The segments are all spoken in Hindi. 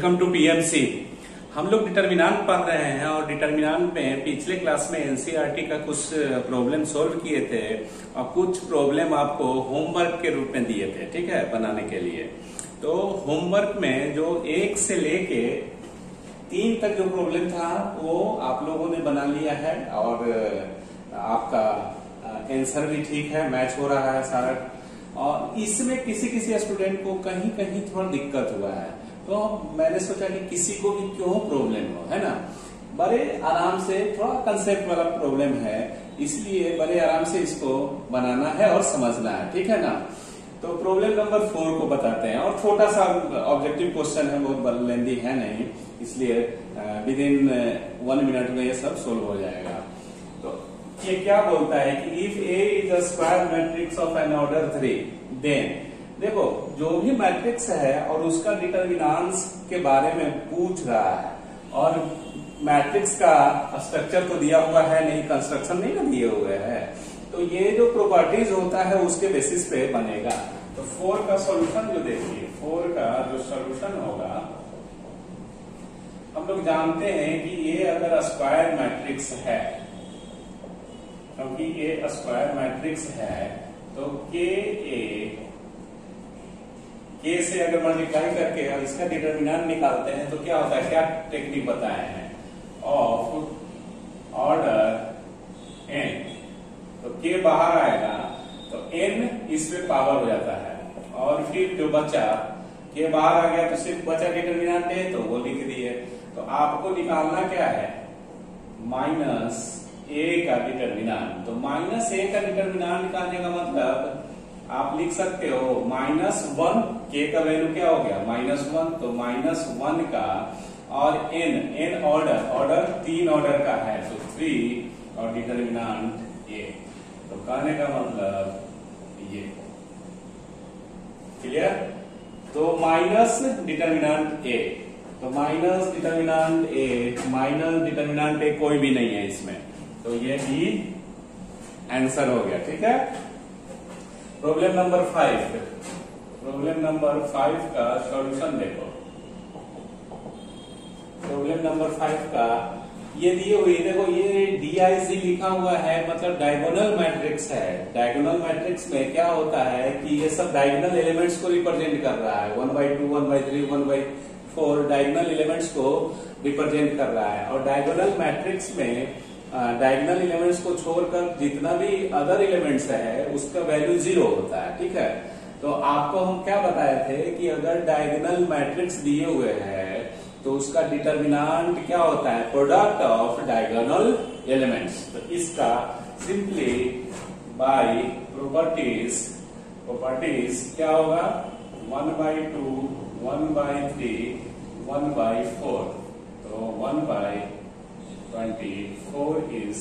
Welcome to PMC. हम लोग डिटर्मिनेंट पढ़ रहे हैं और डिटर्मिनेंट में पिछले क्लास में एनसीईआरटी का कुछ प्रॉब्लम सॉल्व किए थे और कुछ प्रॉब्लम आपको होमवर्क के रूप में दिए थे, ठीक है, बनाने के लिए। तो होमवर्क में जो 1 से लेके 3 तक जो प्रॉब्लम था वो आप लोगों ने बना लिया है और आपका आंसर भी ठीक है, मैच हो रहा है सारा। और इसमें किसी किसी स्टूडेंट को कहीं कहीं थोड़ा दिक्कत हुआ है, तो मैंने सोचा कि किसी को भी क्यों प्रॉब्लम हो, है ना। बड़े आराम से, थोड़ा कंसेप्ट वाला प्रॉब्लम है, इसलिए बड़े आराम से इसको बनाना है और समझना है, ठीक है ना। तो प्रॉब्लम नंबर 4 को बताते हैं और छोटा सा ऑब्जेक्टिव क्वेश्चन है, बहुत लेंदी है नहीं, इसलिए विद इन 1 मिनट में ये सब सोल्व हो जाएगा। तो ये क्या बोलता है कि if A is a square matrix of n order 3 then, देखो जो भी मैट्रिक्स है और उसका डिटर्मिनेंट्स के बारे में पूछ रहा है और मैट्रिक्स का स्ट्रक्चर तो दिया हुआ है नहीं, कंस्ट्रक्शन नहीं ना दिए हुए हैं, तो ये जो प्रॉपर्टीज होता है उसके बेसिस पे बनेगा। तो 4 का सॉल्यूशन जो देखिए, 4 का जो सॉल्यूशन होगा, हम लोग जानते हैं कि ये अगर स्क्वायर मैट्रिक्स है, क्योंकि ये स्क्वायर मैट्रिक्स है, तो के से अगर मल्टीप्लाई करके और इसका डिटर्मिनेंट निकालते हैं तो क्या होता है, क्या टेक्निक बताए हैं, ऑफ ऑर्डर एन। तो के बाहर आएगा तो एन इस पे पावर हो जाता है और फिर जो बचा, के बाहर आ गया तो सिर्फ बचा डिटर्मिनेंट है, तो वो लिख दिए। तो आपको निकालना क्या है, माइनस ए का डिटर्मिनेंट। तो माइनस ए का डिटर्मिनेंट निकालने का मतलब आप लिख सकते हो -1, के का वैल्यू क्या हो गया -1, तो -1 का और एन ऑर्डर 3 ऑर्डर का है, तो 3 और डिटर्मिनेंट ए। तो कहने का मतलब ये क्लियर। तो माइनस डिटर्मिनेंट ए, तो माइनस डिटर्मिनेंट ए कोई भी नहीं है इसमें, तो ये भी आंसर हो गया, ठीक है। प्रॉब्लम नंबर 5 का सॉल्यूशन देखो। प्रॉब्लम नंबर 5 का ये दिए हुए, देखो ये DIC लिखा हुआ है, मतलब डायगोनल मैट्रिक्स है। डायगोनल मैट्रिक्स में क्या होता है कि ये सब डायगोनल एलिमेंट्स को रिप्रेजेंट कर रहा है, 1/2, 1/3, 1/4 डायगोनल एलिमेंट्स को रिप्रेजेंट कर रहा है। और डायगोनल मैट्रिक्स में डायगोनल एलिमेंट्स को छोड़कर जितना भी अदर एलिमेंट्स है उसका वैल्यू 0 होता है, ठीक है। तो आपको हम क्या बताए थे कि अगर डायगोनल मैट्रिक्स दिए हुए हैं तो उसका डिटर्मिनेंट क्या होता है, प्रोडक्ट ऑफ डायगोनल एलिमेंट्स। तो इसका सिंपली बाय प्रॉपर्टीज क्या होगा, 1/2, 1/3, 1/4, तो 1/24 इज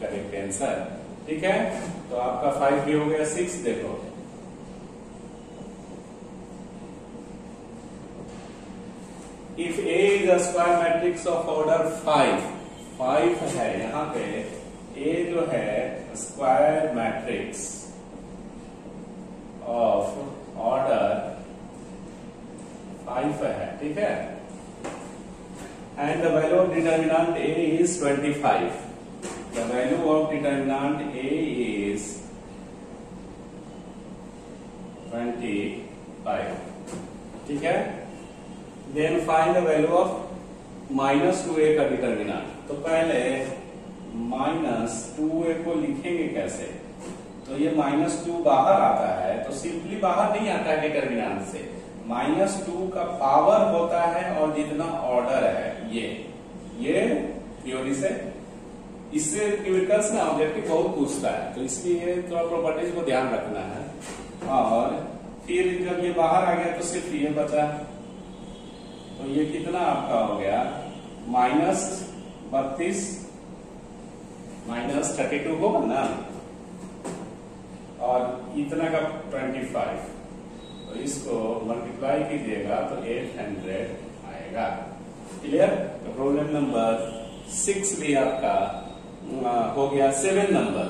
करेक्ट आंसर, ठीक है। तो आपका 5 भी हो गया। 6 देखो, if A is a square matrix of order 5 है, यहाँ पे ए जो है स्क्वायर मैट्रिक्स ऑफ ऑर्डर 5 है, ठीक है। And the value of determinant A is 25. The value of determinant A is 25. ठीक है। Then find the value of -2A का डिटर्मिनेंट। तो पहले -2A को लिखेंगे कैसे, तो ये -2 बाहर आता है, तो सिंपली बाहर नहीं आता है डिटर्मिनेंट से, -2 का पावर होता है और जितना ऑर्डर है ये थ्योरी से, इससे न्यूमेरिकल्स ना ऑब्जेक्टिव बहुत पूछता है, तो इसलिए थोड़ा प्रॉपर्टीज को ध्यान रखना है। और फिर जब ये बाहर आ गया तो सिर्फ ये बचा, तो ये कितना आपका हो गया, -32 -32 होगा ना, और इतना का 25, तो इसको मल्टीप्लाई कीजिएगा तो 800 आएगा, क्लियर। तो प्रॉब्लम नंबर 6 भी आपका हो गया। 7 नंबर,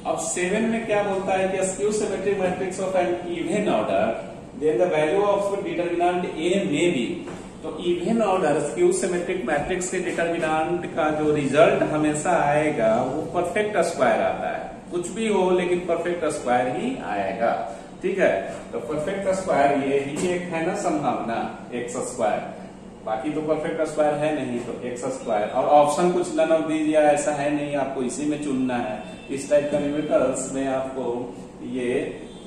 अब 7 में क्या बोलता है कि skew symmetric matrix of N even order, then the value of determinant A में बी। तो even order skew symmetric matrix के डिटर्मिनेंट का जो रिजल्ट हमेशा आएगा वो परफेक्ट स्क्वायर आता है। कुछ भी हो लेकिन परफेक्ट स्क्वायर ही आएगा। ठीक है, तो परफेक्ट स्क्वायर ये ही एक है ना संभावना, एक्स स्क्वायर। बाकी तो परफेक्ट स्क्वायर है नहीं, तो एक्स स्क्वायर। और ऑप्शन कुछ नन ऑफ दीज या ऐसा है नहीं, आपको इसी में चुनना है। इस टाइप का न्यूमेरिकल्स में आपको ये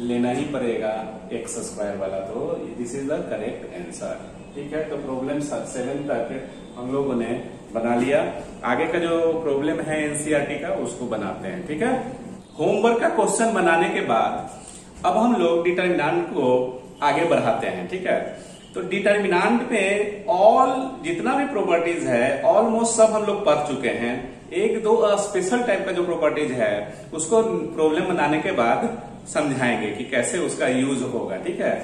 लेना ही पड़ेगा एक्स स्क्वायर वाला। तो this is the correct answer. ठीक है, तो प्रॉब्लम 7 तक हम लोगों ने बना लिया। आगे का जो प्रॉब्लम है एनसीईआरटी का उसको बनाते हैं। ठीक है, होमवर्क का क्वेश्चन बनाने के बाद अब हम लोग डिटर्मिनेंट को आगे बढ़ाते हैं। ठीक है, तो डिटर्मिनेंट में ऑल जितना भी प्रॉपर्टीज है ऑलमोस्ट सब हम लोग पढ़ चुके हैं। एक दो स्पेशल टाइप का जो प्रॉपर्टीज है उसको प्रॉब्लम बनाने के बाद समझाएंगे कि कैसे उसका यूज होगा। ठीक है,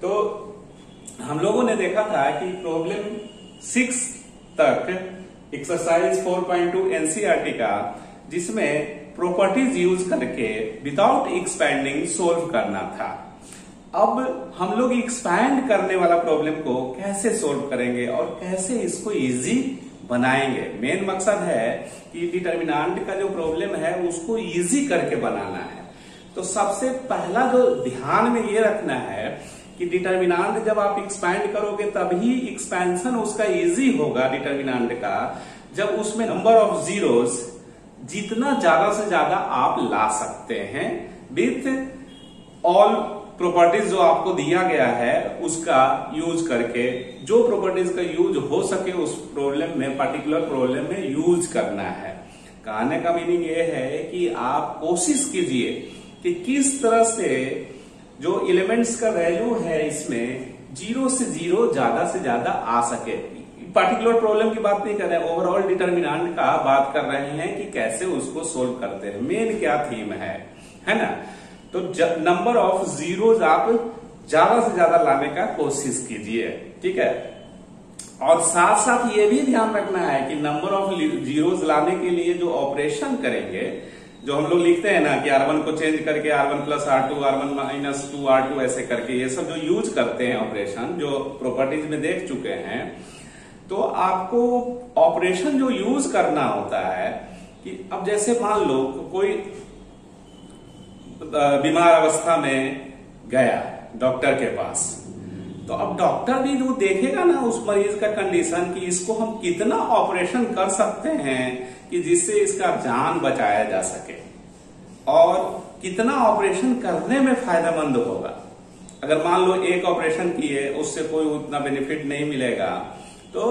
तो हम लोगों ने देखा था कि प्रॉब्लम 6 तक एक्सरसाइज 4.2 एनसीईआरटी का, जिसमें प्रॉपर्टीज यूज करके विदाउट एक्सपैंडिंग सोल्व करना था। अब हम लोग एक्सपैंड करने वाला प्रॉब्लम को कैसे सोल्व करेंगे और कैसे इसको इजी बनाएंगे। मेन मकसद है कि डिटर्मिनेंट का जो प्रॉब्लम है उसको इजी करके बनाना है। तो सबसे पहला जो ध्यान में ये रखना है कि डिटर्मिनेंट जब आप एक्सपैंड करोगे तभी एक्सपेंशन उसका इजी होगा डिटर्मिनेंट का, जब उसमें नंबर ऑफ जीरोस जितना ज्यादा से ज्यादा आप ला सकते हैं विथ ऑल प्रॉपर्टीज जो आपको दिया गया है उसका यूज करके। जो प्रॉपर्टीज का यूज हो सके उस प्रॉब्लम में, पर्टिकुलर प्रॉब्लम में यूज करना है। कहने का मीनिंग ये है कि आप कोशिश कीजिए कि किस तरह से जो एलिमेंट्स का वैल्यू है इसमें 0 से 0 ज्यादा से ज्यादा आ सके। पर्टिकुलर प्रॉब्लम की बात नहीं कर रहे हैं, ओवरऑल डिटर्मिनेंट का बात कर रहे हैं कि कैसे उसको सोल्व करते हैं। मेन क्या थीम है ना। तो नंबर ऑफ जीरोज आप ज्यादा से ज्यादा लाने का कोशिश कीजिए। ठीक है, और साथ साथ ये भी ध्यान रखना है कि नंबर ऑफ जीरोज लाने के लिए जो ऑपरेशन करेंगे, जो हम लोग लिखते हैं ना कि R1 को चेंज करके R1 plus R2, R1 minus 2 R2 ऐसे करके, ये सब जो यूज करते हैं ऑपरेशन, जो प्रॉपर्टीज में देख चुके हैं, तो आपको ऑपरेशन जो यूज करना होता है कि अब जैसे मान लो कोई बीमार अवस्था में गया डॉक्टर के पास, तो अब डॉक्टर भी जो देखेगा ना उस मरीज का कंडीशन कि इसको हम कितना ऑपरेशन कर सकते हैं कि जिससे इसका जान बचाया जा सके, और कितना ऑपरेशन करने में फायदेमंद होगा। अगर मान लो एक ऑपरेशन किए उससे कोई उतना बेनिफिट नहीं मिलेगा तो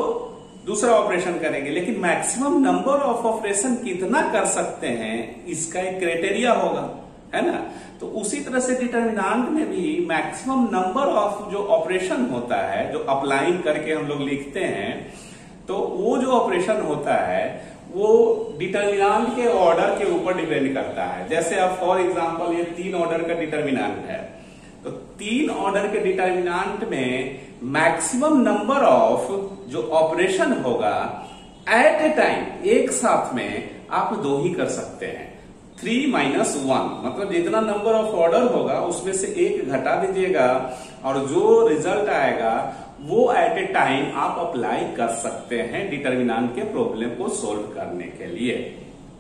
दूसरा ऑपरेशन करेंगे, लेकिन मैक्सिमम नंबर ऑफ ऑपरेशन कितना कर सकते हैं इसका एक क्राइटेरिया होगा, है ना। तो उसी तरह से डिटर्मिनेंट में भी मैक्सिमम नंबर ऑफ जो ऑपरेशन होता है, जो अपलाइन करके हम लोग लिखते हैं, तो वो जो ऑपरेशन होता है वो डिटर्मिनेंट के ऑर्डर के ऊपर डिपेंड करता है। जैसे अब फॉर एग्जांपल ये 3 ऑर्डर का डिटर्मिनेंट है, तो 3 ऑर्डर के डिटर्मिनेंट में मैक्सिमम नंबर ऑफ जो ऑपरेशन होगा एट ए टाइम, एक साथ में आप 2 ही कर सकते हैं। 3 - 1 मतलब जितना नंबर ऑफ ऑर्डर होगा उसमें से 1 घटा दीजिएगा और जो रिजल्ट आएगा वो एट ए टाइम आप अप्लाई कर सकते हैं डिटर्मिनेंट के प्रॉब्लम को सोल्व करने के लिए।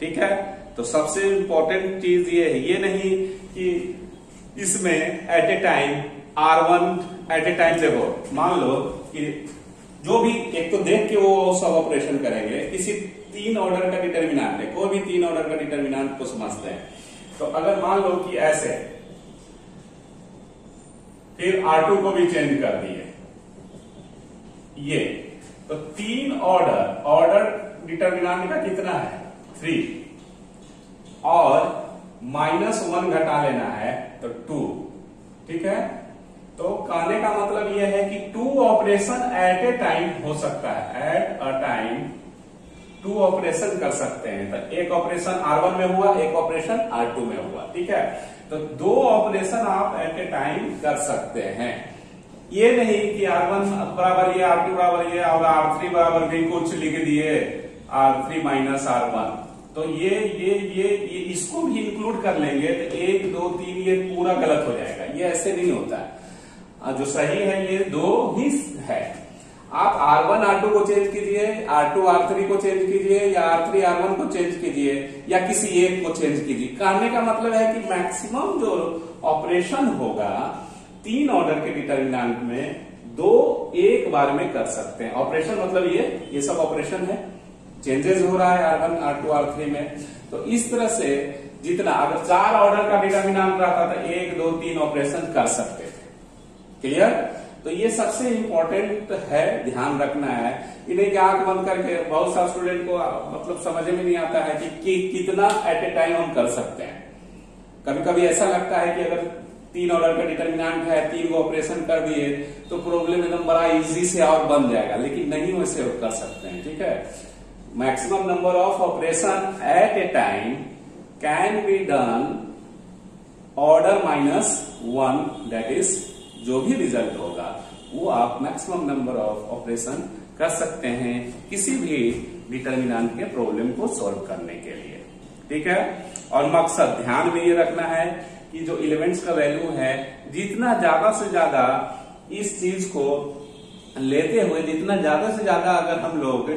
ठीक है, तो सबसे इंपॉर्टेंट चीज ये है, ये नहीं कि इसमें at a time R1 at a time, देखो मान लो कि जो भी एक तो देख के वो सब ऑपरेशन करेंगे, किसी 3 ऑर्डर का डिटर्मिनेंट है, कोई भी 3 ऑर्डर का डिटर्मिनेंट को समझते हैं। तो अगर मान लो कि ऐसे, फिर R2 को भी चेंज कर दिए ये, तो 3 ऑर्डर डिटर्मिनेंट का कितना है 3, और -1 घटा लेना है तो 2। ठीक है, तो कहने का मतलब यह है कि 2 ऑपरेशन एट ए टाइम हो सकता है, एट अ टाइम 2 ऑपरेशन कर सकते हैं। तो एक ऑपरेशन R1 में हुआ, एक ऑपरेशन R2 में हुआ। ठीक है, तो 2 ऑपरेशन आप एट ए टाइम कर सकते हैं। ये नहीं कि R1 बराबर ये, R2 बराबर ये और R3 बराबर भी कुछ लिख दिए, R3 माइनस R1, तो ये इसको भी इंक्लूड कर लेंगे तो 1 2 3 ये पूरा गलत हो जाएगा। ये ऐसे नहीं होता है, जो सही है ये 2 ही है। आप R1 R2 को चेंज कीजिए, R2 R3 को चेंज कीजिए, या R3 R1 को चेंज कीजिए, या किसी एक को चेंज कीजिए। कहने का मतलब है कि मैक्सिमम जो ऑपरेशन होगा 3 ऑर्डर के डिटर्मिनेंट में 2 एक बार में कर सकते हैं। ऑपरेशन मतलब ये सब ऑपरेशन है, चेंजेस हो रहा है R1 R2 R3 में। तो इस तरह से जितना अगर 4 ऑर्डर का डिटर्मिनेंट रहता था 1 2 3 ऑपरेशन कर सकते थे। क्लियर? तो ये सबसे इंपॉर्टेंट है, ध्यान रखना है। इन्हें क्या आंख बंद करके बहुत सारे स्टूडेंट को मतलब समझ में नहीं आता है कि कितना एट ए टाइम हम कर सकते हैं। कभी कभी ऐसा लगता है कि अगर 3 ऑर्डर का डिटर्मिनेंट है, 3 को ऑपरेशन कर दिए तो प्रॉब्लम एकदम बड़ा इजी से और बन जाएगा, लेकिन नहीं वैसे कर सकते हैं। ठीक है, maximum number of operation at a time can be done order -1, that is जो भी रिजल्ट होगा वो आप मैक्सिमम नंबर ऑफ ऑपरेशन कर सकते हैं किसी भी डिटर्मिनेंट के प्रॉब्लम को सॉल्व करने के लिए। ठीक है, और मकसद ध्यान में ये रखना है कि जो एलिमेंट्स का वैल्यू है, जितना ज्यादा से ज्यादा इस चीज को लेते हुए जितना ज्यादा से ज्यादा अगर हम लोग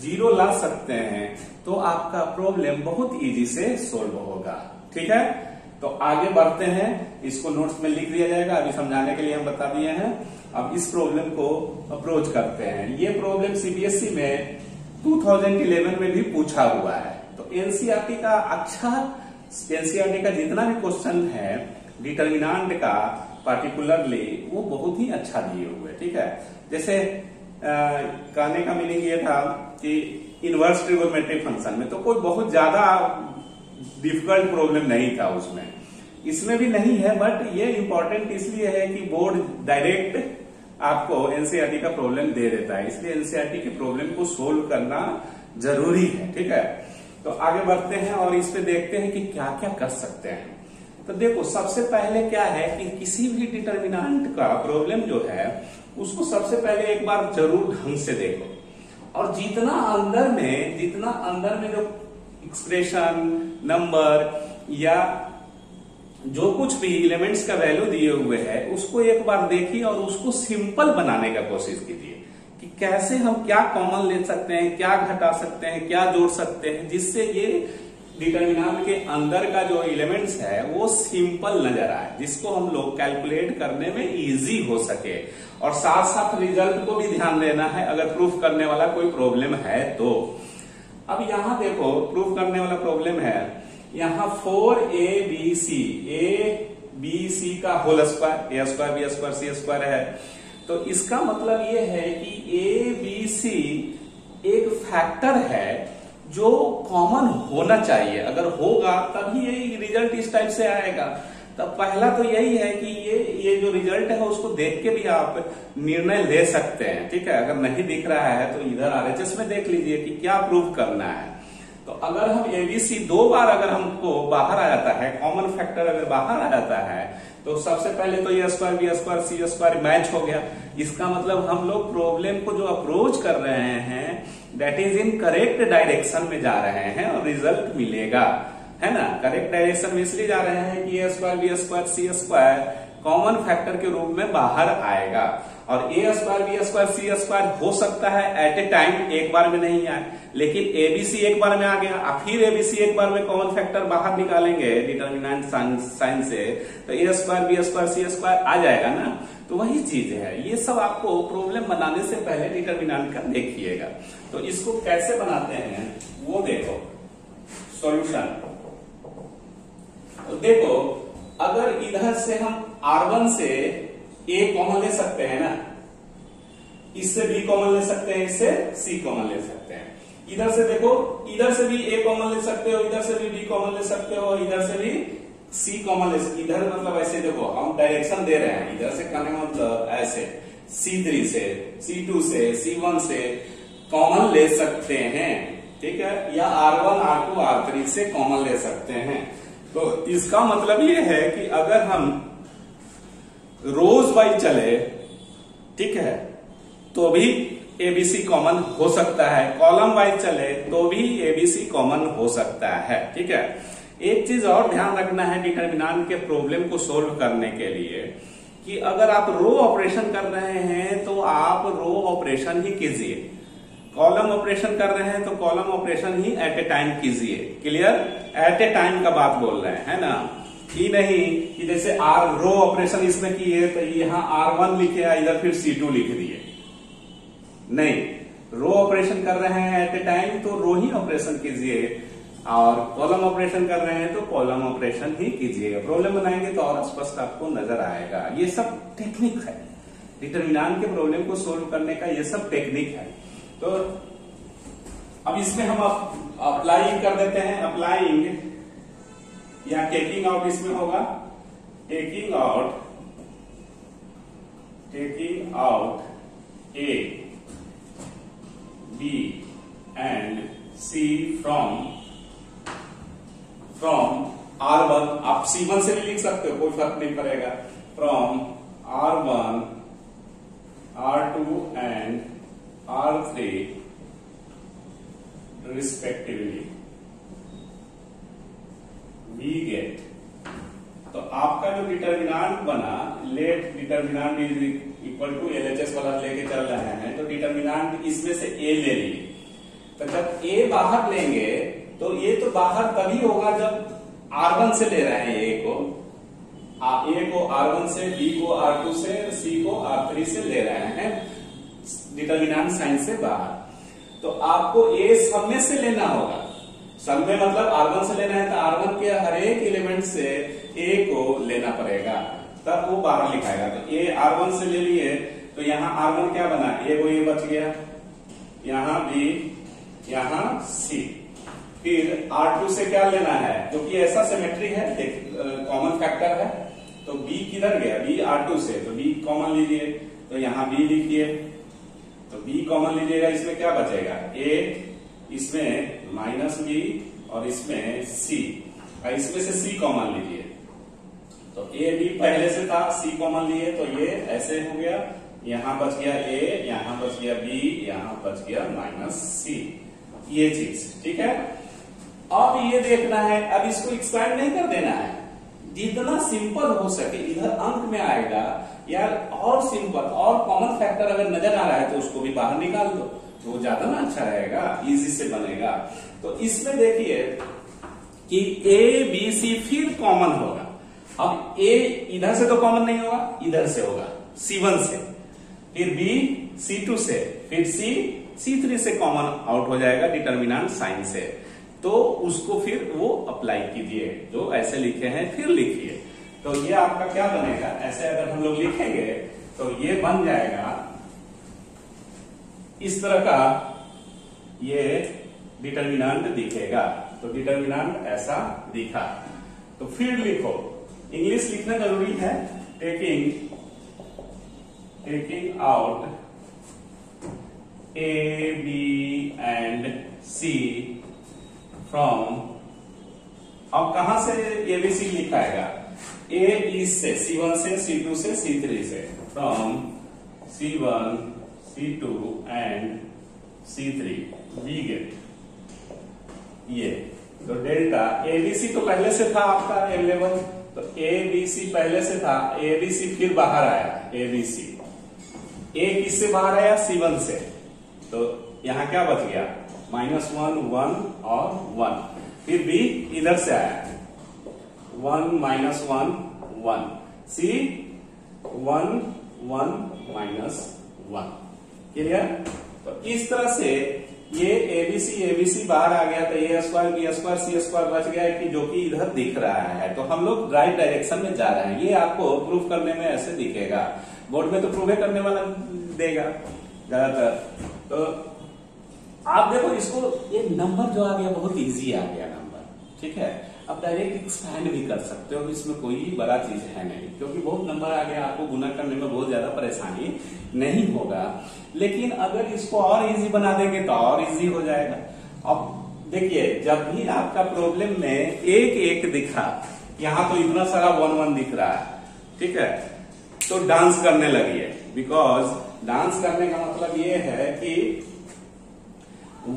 0 ला सकते हैं तो आपका प्रॉब्लम बहुत इजी से सॉल्व होगा। ठीक है, तो आगे बढ़ते हैं, इसको नोट्स में लिख दिया जाएगा, अभी समझाने के लिए हम बता दिए हैं। अब इस प्रॉब्लम को अप्रोच करते हैं। ये प्रॉब्लम सीबीएसई में 2011 में भी पूछा हुआ है। तो एनसीईआरटी का एनसीईआरटी का जितना भी क्वेश्चन है डिटर्मिनेंट का पार्टिकुलरली, वो बहुत ही अच्छा दिए हुए। ठीक है, जैसे कहने का मीनिंग ये था कि इनवर्स ट्रिगोनोमेट्रिक फंक्शन में तो कोई बहुत ज्यादा डिफिकल्ट प्रॉब्लम नहीं था उसमें, इसमें भी नहीं है, बट ये इंपॉर्टेंट इसलिए है कि बोर्ड डायरेक्ट आपको एनसीईआरटी का प्रॉब्लम दे देता है, इसलिए एनसीईआरटी के प्रॉब्लम को सोल्व करना जरूरी है। ठीक है, तो आगे बढ़ते हैं और इस पे देखते हैं कि क्या क्या कर सकते हैं। तो देखो, सबसे पहले क्या है कि किसी भी डिटर्मिनेंट का प्रॉब्लम जो है उसको सबसे पहले एक बार जरूर ढंग से देखो, और जितना अंदर में जो एक्सप्रेशन, नंबर या जो कुछ भी एलिमेंट्स का वैल्यू दिए हुए हैं उसको एक बार देखिए और उसको सिंपल बनाने का कोशिश कीजिए कि कैसे हम क्या कॉमन ले सकते हैं, क्या घटा सकते हैं, क्या जोड़ सकते हैं, जिससे ये डिटर्मिनेंट के अंदर का जो एलिमेंट्स है वो सिंपल नजर आए, जिसको हम लोग कैलकुलेट करने में इजी हो सके। और साथ साथ रिजल्ट को भी ध्यान देना है अगर प्रूफ करने वाला कोई प्रॉब्लम है तो। अब यहां देखो, प्रूफ करने वाला प्रॉब्लम है, यहां 4abc का whole square, a square b square c square है। तो इसका मतलब ये है कि abc एक फैक्टर है जो कॉमन होना चाहिए, अगर होगा तभी ये रिजल्ट इस टाइप से आएगा। तो पहला तो यही है कि ये जो रिजल्ट है उसको देख के भी आप निर्णय ले सकते हैं। ठीक है, अगर नहीं दिख रहा है तो इधर आरएचएस में देख लीजिए कि क्या प्रूफ करना है। तो अगर हम एबीसी 2 बार अगर हमको बाहर आ जाता है, कॉमन फैक्टर अगर बाहर आ जाता है, तो सबसे पहले तो ए square B square C square match हो गया। इसका मतलब हम लोग प्रॉब्लम को जो अप्रोच कर रहे हैं that is in correct direction में जा रहे हैं और रिजल्ट मिलेगा, है ना। करेक्ट डायरेक्शन में इसलिए जा रहे हैं कि ए square B square C square common factor के रूप में बाहर आएगा, और ए square B square C square हो सकता है एट ए टाइम एक बार में नहीं आए, लेकिन एबीसी एक बार में आ गया, फिर एबीसी एक बार में कॉमन फैक्टर बाहर निकालेंगे डिटर्मिनेंट साइन से, तो ए square B square C square आ जाएगा ना। तो वही चीज है, ये सब आपको प्रॉब्लम बनाने से पहले डिटर्मिनेंट का देखिएगा। तो इसको कैसे बनाते हैं वो देखो, सॉल्यूशन। तो देखो, अगर इधर से हम R1 से A कॉमन ले सकते हैं ना, इससे B कॉमन ले सकते हैं, इससे C कॉमन ले सकते हैं। इधर से देखो, इधर से भी A कॉमन ले सकते हो, इधर से भी B कॉमन ले सकते हो, इधर से भी C कॉमन ले सकते। इधर मतलब ऐसे देखो, हम डायरेक्शन दे रहे हैं, इधर से कहने का मतलब ऐसे C3 से, C2 से, C1 से कॉमन ले सकते हैं। ठीक है, या R1 R2 R3 से कॉमन ले सकते हैं। तो इसका मतलब ये है कि अगर हम रोज वाइज चले, ठीक है, तो भी एबीसी कॉमन हो सकता है, कॉलम वाइज चले तो भी एबीसी कॉमन हो सकता है। ठीक है, एक चीज और ध्यान रखना है डिटर्मिनेंट के प्रॉब्लम को सोल्व करने के लिए कि अगर आप रो ऑपरेशन कर रहे हैं तो आप रो ऑपरेशन ही कीजिए, कॉलम ऑपरेशन कर रहे हैं तो कॉलम ऑपरेशन ही एट ए टाइम कीजिए। क्लियर? एट ए टाइम का बात बोल रहे हैं, है ना, ये नहीं कि जैसे आर रो ऑपरेशन इसमें किए तो यहाँ R1 लिखे इधर फिर C2 लिख दिए। नहीं, रो ऑपरेशन कर रहे हैं एट ए टाइम तो रो ही ऑपरेशन कीजिए, और कॉलम ऑपरेशन कर रहे हैं तो कॉलम ऑपरेशन ही कीजिए। प्रॉब्लम बनाएंगे तो और स्पष्ट आपको नजर आएगा। ये सब टेक्निक है, डिटरमिनेंट के प्रॉब्लम को सोल्व करने का ये सब टेक्निक है। तो अब इसमें हम अप्लाई कर देते हैं, अप्लाइंग या टेकिंग आउट इसमें होगा, taking out A B and C from R1, आप C1 से भी लिख सकते हो, कोई फर्क नहीं पड़ेगा, फ्रॉम R1, R2 एंड R3 रिस्पेक्टिवली वी गेट। तो आपका जो डिटरमिनेंट बना, let determinant is equal to LHS वाला लेके चल रहे हैं, तो डिटरमिनेंट इसमें से A ले लिए। तो जब A बाहर लेंगे तो ये तो बाहर तभी होगा जब R1 से ले रहे हैं A को R1 से, B को R2 से, C को R3 से ले रहे हैं डिटरमिनेंट साइन से बाहर। तो आपको A सब में से लेना होगा, सब में मतलब R1 से लेना है तो R1 के हर एक एलिमेंट से A को लेना पड़ेगा, तब वो बाहर लिखाएगा। तो A R1 से ले लिए तो यहाँ R1 क्या बना, A को ये बच गया, यहाँ B, यहाँ C। फिर R2 से क्या लेना है, क्योंकि ऐसा सिमेट्री है, कॉमन फैक्टर है, तो B किधर गया, B R2 से, तो B कॉमन लीजिए, तो यहाँ B लिखिए, तो B कॉमन लीजिएगा, इसमें क्या बचेगा, A, इसमें माइनस B और इसमें C, और इसमें से C कॉमन लीजिए। तो A B पहले से था, C कॉमन लिए तो ये ऐसे हो गया, यहाँ बच गया A, यहाँ बच गया B, यहाँ बच गया माइनस C, ये चीज ठीक है। अब ये देखना है, अब इसको एक्सपैंड नहीं कर देना है, जितना सिंपल हो सके इधर अंक में आएगा यार, और सिंपल और कॉमन फैक्टर अगर नजर आ रहा है तो उसको भी बाहर निकाल दो, तो वो ज्यादा ना अच्छा रहेगा, इजी से बनेगा। तो इसमें देखिए कि A B C फिर कॉमन होगा। अब A इधर से तो कॉमन नहीं होगा, इधर से होगा C1 से, फिर B C2 से, फिर C C3 से कॉमन आउट हो जाएगा डिटरमिनेंट साइन से। तो उसको फिर वो अप्लाई कीजिए, जो ऐसे लिखे हैं फिर लिखिए। तो ये आपका क्या बनेगा, ऐसे अगर हम लोग लिखेंगे तो ये बन जाएगा इस तरह का, ये डिटरमिनेंट दिखेगा। तो डिटरमिनेंट ऐसा दिखा, तो फिर लिखो, इंग्लिश लिखना जरूरी है, taking out A B and C from, अब कहां से ABC लिखाएगा, A B से, C1 से, C2 से, C3 से, from C1 C2 and C3 we get ये। तो डेल्टा ABC तो पहले से था आपका अवेलेबल, तो ABC पहले से था, ABC फिर बाहर आया, ABC A किससे बाहर आया, C1 से, तो यहां क्या बच गया, -1 1 और 1, फिर B इधर से आया 1 -1 1, C 1 1 -1, क्लियर। तो इस तरह से ये ABC बाहर आ गया, तो A square B square C square बच गया कि जो कि इधर दिख रहा है। तो हम लोग राइट डायरेक्शन में जा रहे हैं, ये आपको प्रूफ करने में ऐसे दिखेगा, बोर्ड में तो प्रूव करने वाला देगा ज्यादातर। तो आप देखो इसको, ये नंबर जो आ गया बहुत इजी आ गया नंबर, ठीक है। अब डायरेक्ट एक्सपैंड भी कर सकते हो, इसमें कोई बड़ा चीज है नहीं, क्योंकि बहुत नंबर आ गया, आपको गुना करने में बहुत ज्यादा परेशानी नहीं होगा। लेकिन अगर इसको और इजी बना देंगे तो और इजी हो जाएगा। अब देखिए, जब भी आपका प्रॉब्लम में एक एक दिखा, यहां तो इतना सारा 1 1 दिख रहा है, ठीक है, तो डांस करने लगिए, बिकॉज डांस करने का मतलब ये है कि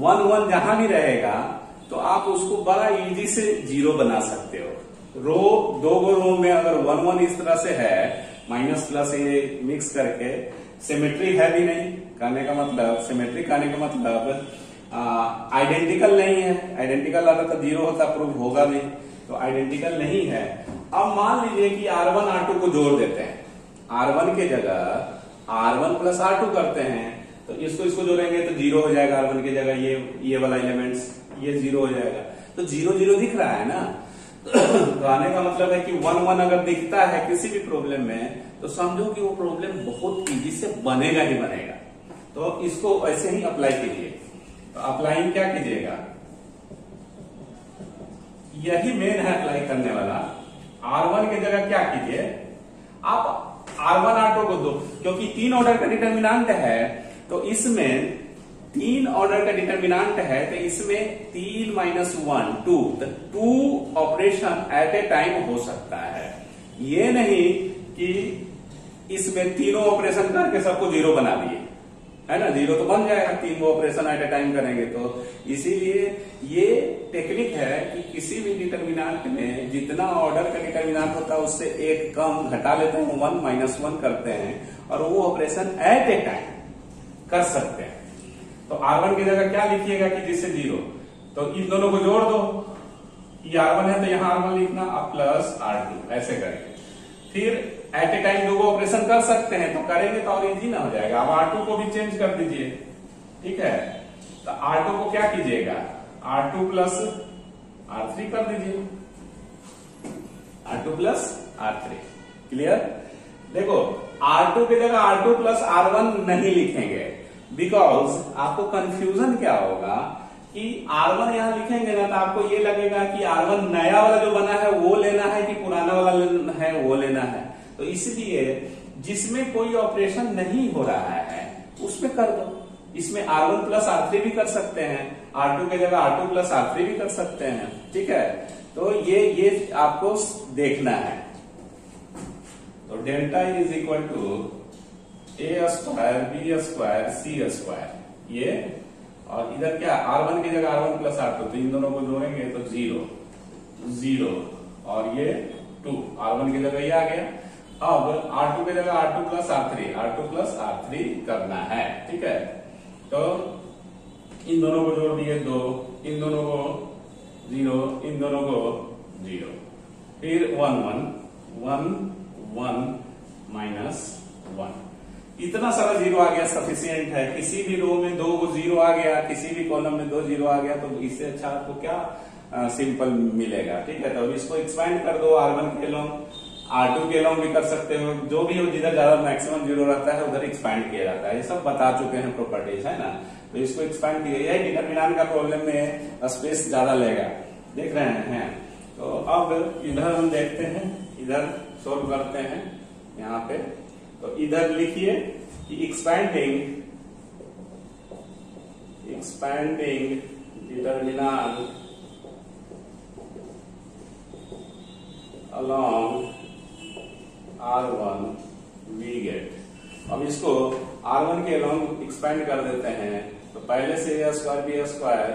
1 1 जहां भी रहेगा तो आप उसको बड़ा इजी से 0 बना सकते हो। रो, दो रो में अगर 1 1 इस तरह से है माइनस प्लस ये मिक्स करके सिमेट्री है भी नहीं, कहने का मतलब सिमेट्री कहने का मतलब आइडेंटिकल नहीं है। आइडेंटिकल आता तो 0 होता, प्रूव होगा भी, तो आइडेंटिकल नहीं है। अब मान लीजिए कि R1 R2 को जोड़ देते हैं, R1 के जगह R1 प्लस R2 करते हैं, तो इसको जोड़ेंगे तो 0 हो जाएगा। R1 की जगह ये वाला एलिमेंट्स ये 0 हो जाएगा, तो 0 0 दिख रहा है ना। तो आने का मतलब है कि 1 1 अगर दिखता है किसी भी प्रॉब्लम में, तो समझो कि वो प्रॉब्लम बहुत इजी से बनेगा ही बनेगा। तो इसको ऐसे ही अप्लाई कीजिए। तो अप्लाई क्या कीजिएगा, यही मेन है अप्लाई करने वाला। R1 की जगह क्या कीजिए, आप R1 R2 को दो, क्योंकि 3 ऑर्डर का डिटर्मिनेंट है, तो इसमें 3 ऑर्डर का डिटर्मिनेंट है, तो इसमें 3 minus 1 2, 2 operation at a time हो सकता है। ये नहीं कि इसमें तीनों ऑपरेशन करके सबको 0 बना दिए, है ना। 0 तो बन जाएगा, 3 ऑपरेशन एट ए टाइम करेंगे तो। इसीलिए ये टेक्निक है कि किसी भी डिटर्मिनेंट में जितना ऑर्डर का डिटर्मिनेंट होता है उससे एक कम घटा लेते हैं, 1 माइनस 1 करते हैं, और वो ऑपरेशन एट ए टाइम कर सकते हैं। तो R1 की जगह क्या लिखिएगा कि जिससे 0, तो इन दोनों को जोड़ दो, ये R1 है तो यहां R1 लिखना, अब प्लस R2 ऐसे करके। फिर एट ए टाइम 2 ऑपरेशन कर सकते हैं, तो करेंगे तो और इजी ना हो जाएगा। अब R2 को भी चेंज कर दीजिए, ठीक है। तो R2 को क्या कीजिएगा, R2 प्लस R3 कर दीजिए, R2 प्लस R3। क्लियर। देखो R2 की जगह R2 प्लस R1 नहीं लिखेंगे, बिकॉज आपको कंफ्यूजन क्या होगा कि R1 यहां लिखेंगे ना, तो आपको ये लगेगा कि R1 नया वाला जो बना है वो लेना है कि पुराना वाला है वो लेना है। तो इसलिए जिसमें कोई ऑपरेशन नहीं हो रहा है उसमें कर दो। इसमें R1 प्लस R3 भी कर सकते हैं, R2 की जगह R2 प्लस R3 भी कर सकते हैं, ठीक है। तो ये आपको देखना है। तो delta is equal to A square B square C square, ये और इधर क्या R1 की जगह R1 प्लस R2, तो इन दोनों को जोड़ेंगे तो 0 0 और ये 2, R1 की जगह ये आ गया। अब R2 की जगह R2 प्लस R3 करना है, ठीक है। तो इन दोनों को जोड़ दिए 2, इन दोनों को 0, इन दोनों को 0, फिर 1 1 1 माइनस 1, इतना सारा 0 आ गया, सफिशियंट है। किसी भी रो में 2 0 आ गया, किसी भी कॉलम में 2 0 आ गया, तो इससे अच्छा आपको क्या सिंपल मिलेगा, ठीक है। तो अब इसको एक्सपेंड कर दो, R1 के लॉन्ग R2 के लॉन्ग भी कर सकते हो, जो भी हो, जिधर ज्यादा मैक्सिमम 0 रहता है उधर एक्सपेंड किया जाता है। ये सब बता चुके हैं प्रॉपर्टीज, है ना। तो इसको एक्सपेंड किया, यही डिटर्मिनेंट का प्रॉब्लम में स्पेस ज्यादा लेगा, देख रहे हैं। तो अब इधर हम देखते हैं, इधर सोल्व करते हैं यहाँ पे। तो इधर लिखिए कि expanding determinant along R1 we get। अब इसको R1 के along एक्सपेंड कर देते हैं, तो पहले से A square B square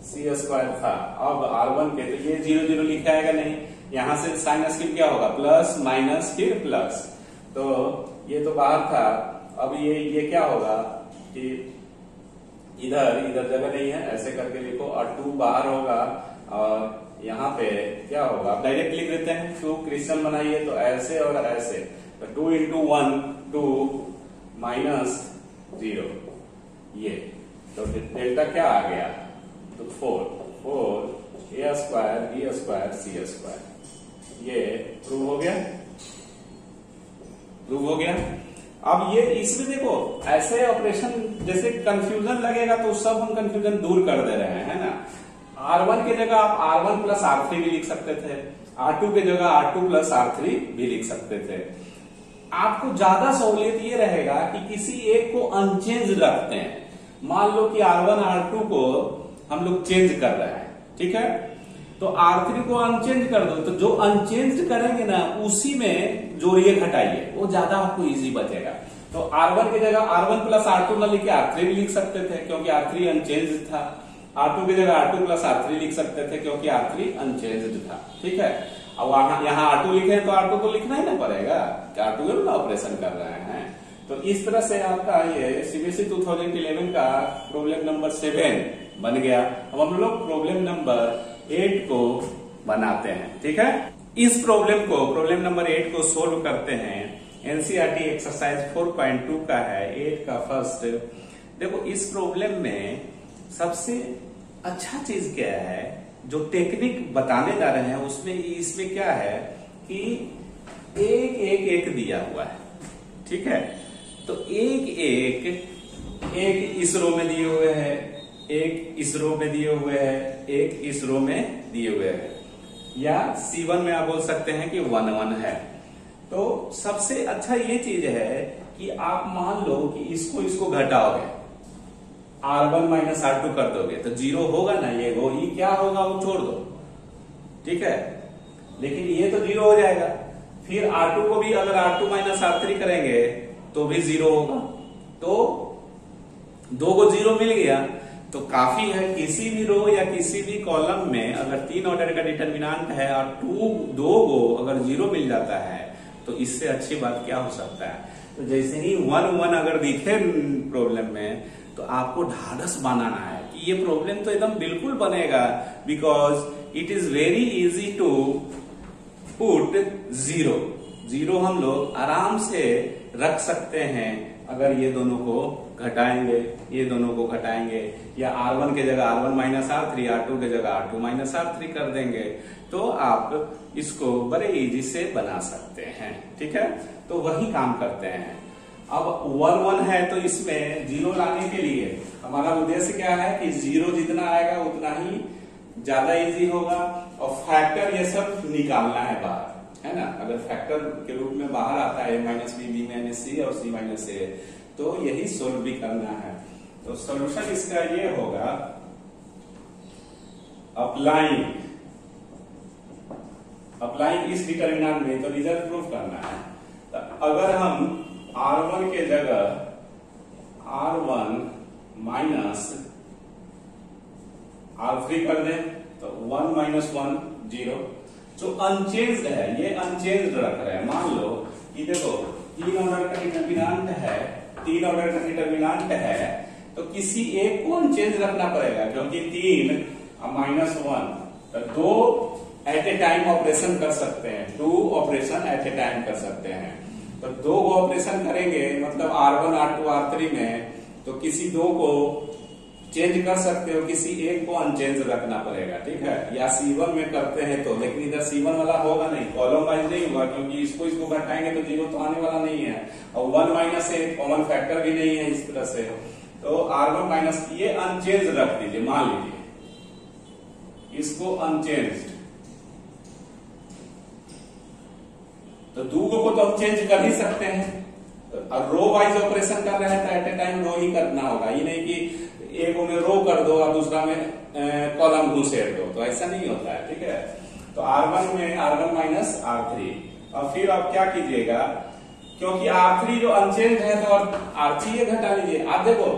C square था, अब R1 के, तो ये 0 0 लिखा आएगा नहीं, यहां से साइन स्क्वायर क्या होगा, प्लस माइनस फिर प्लस, तो ये तो बाहर था। अब ये क्या होगा कि इधर जगह नहीं है, ऐसे करके लिखो, और 2 बाहर होगा, और यहाँ पे क्या होगा, डायरेक्ट लिख देते हैं। 2 क्रिस्टल बनाइए तो ऐसे और ऐसे, तो 2 इंटू 1 2 माइनस 0, ये तो डेल्टा क्या आ गया, तो 4 A square B square C square, ये प्रूव हो गया। अब ये इसमें देखो ऐसे ऑपरेशन जैसे कंफ्यूजन लगेगा, तो सब हम कंफ्यूजन दूर कर दे रहे हैं, है ना। R1 की जगह आप R1 प्लस R3 भी लिख सकते थे, R2 की जगह R2 प्लस R3 भी लिख सकते थे। आपको ज्यादा सहूलियत ये रहेगा कि किसी एक को अनचेंज रखते हैं। मान लो कि R1 R2 को हम लोग चेंज कर रहे हैं, ठीक है, तो R3 को अनचेंज कर दो, तो जो अनचेंज करेंगे ना उसी में जोड़िए घटाइए, वो ज्यादा आपको इजी बचेगा। तो R1 की जगह R1 प्लस R2 न लिख के R3 भी लिख सकते थे, क्योंकि R3 अनचेंज था। R2 की जगह R2 प्लस R3 लिख सकते थे, क्योंकि R3 अनचेंज्ड था, ठीक है। अब यहाँ R2 लिखे हैं तो R2 तो लिखना ही ना पड़ेगा, R2 में ना ऑपरेशन कर रहे हैं। तो इस तरह से आपका ये CBSE 2011 का प्रॉब्लम नंबर 7 बन गया। अब हम लोग प्रॉब्लम नंबर 8 को बनाते हैं, ठीक है। इस प्रॉब्लम नंबर 8 को सोल्व करते हैं। NCERT एक्सरसाइज 4.2 का है, 8 का फर्स्ट। देखो इस प्रॉब्लम में सबसे अच्छा चीज क्या है, जो टेक्निक बताने जा रहे हैं उसमें इसमें क्या है कि एक दिया हुआ है, ठीक है। तो एक इस रो में दिए हुए हैं, एक इस रो में दिए हुए हैं, एक इस रो में दिए हुए हैं, या C1 में आप बोल सकते हैं कि 1 1 है। तो सबसे अच्छा ये चीज है कि आप मान लो कि इसको घटाओगे, R1 माइनस R2 कर दोगे तो 0 होगा ना, ये वही क्या होगा वो छोड़ दो, ठीक है। लेकिन ये तो 0 हो जाएगा। फिर R2 को भी अगर R2 माइनस R3 करेंगे तो भी 0 होगा। तो 2 को 0 मिल गया तो काफी है। किसी भी रो या किसी भी कॉलम में अगर 3 ऑर्डर का डिटर्मिनेंट है और 2 को अगर 0 मिल जाता है तो इससे अच्छी बात क्या हो सकता है। तो जैसे ही 1 1 अगर दिखे प्रॉब्लम में तो आपको ढाढ़स बनाना है कि ये प्रॉब्लम तो एकदम बिल्कुल बनेगा, because it is very easy to put 0 हम लोग आराम से रख सकते हैं। अगर ये दोनों को घटाएंगे, ये दोनों को घटाएंगे, या R1 के जगह R1 माइनस R3, R2 के जगह R2 माइनस R3 कर देंगे तो आप इसको बड़े इजी से बना सकते हैं, ठीक है। तो वही काम करते हैं। अब 1 1 है तो इसमें 0 लाने के लिए हमारा उद्देश्य क्या है कि 0 जितना आएगा उतना ही ज्यादा इजी होगा, और फैक्टर ये सब निकालना है बाहर, है ना। अगर फैक्टर के रूप में बाहर आता है A-B, B-C और C-A, तो यही सोल्व भी करना है। तो सॉल्यूशन इसका ये होगा, अप्लाइंग इस डिटर्मिनेंट में, तो रिजल्ट प्रूफ करना है। तो अगर हम R1 के जगह R1 माइनस R3 कर दें तो 1 माइनस 1 0। जो अनचेंज्ड है ये अनचेंज्ड रख रहे हैं। मान लो कि देखो 3 ऑर्डर का डिटर्मिनेंट है, 3 ऑर्डर का डिटर्मिनेंट है, तो किसी एक को अनचेंज रखना पड़ेगा, क्योंकि 3 माइनस 1 तो 2 एट ए टाइम ऑपरेशन कर सकते हैं, 2 ऑपरेशन एट ए टाइम कर सकते हैं। तो 2 ऑपरेशन करेंगे मतलब R1 R2 R3 में, तो किसी 2 को चेंज कर सकते हो, किसी एक को अनचेंज रखना पड़ेगा, ठीक है। या C1 में करते हैं तो, लेकिन इधर C1 वाला होगा नहीं, कॉलम वाइज नहीं होगा, क्योंकि इसको घटाएंगे तो 0 तो आने वाला नहीं है, और 1 माइनस है, कॉमन फैक्टर भी नहीं है इस तरह से। तो R1 माइनस ये अनचेंज रख दीजिए, मान लीजिए इसको अनचेंज, तो 2 को तो हम चेंज कर ही सकते हैं। और रो वाइज ऑपरेशन कर रहे हैं तो एट ए टाइम रो ही करना होगा, ये नहीं कि एक में रो कर दो और दूसरा में कॉलम घुसेड़ दो, तो ऐसा नहीं होता है, ठीक है। तो R1 में R1 माइनस R3, और फिर आप क्या कीजिएगा, क्योंकि R3 जो अनचेंज है तो R3 ये घटा लीजिए। आप देखो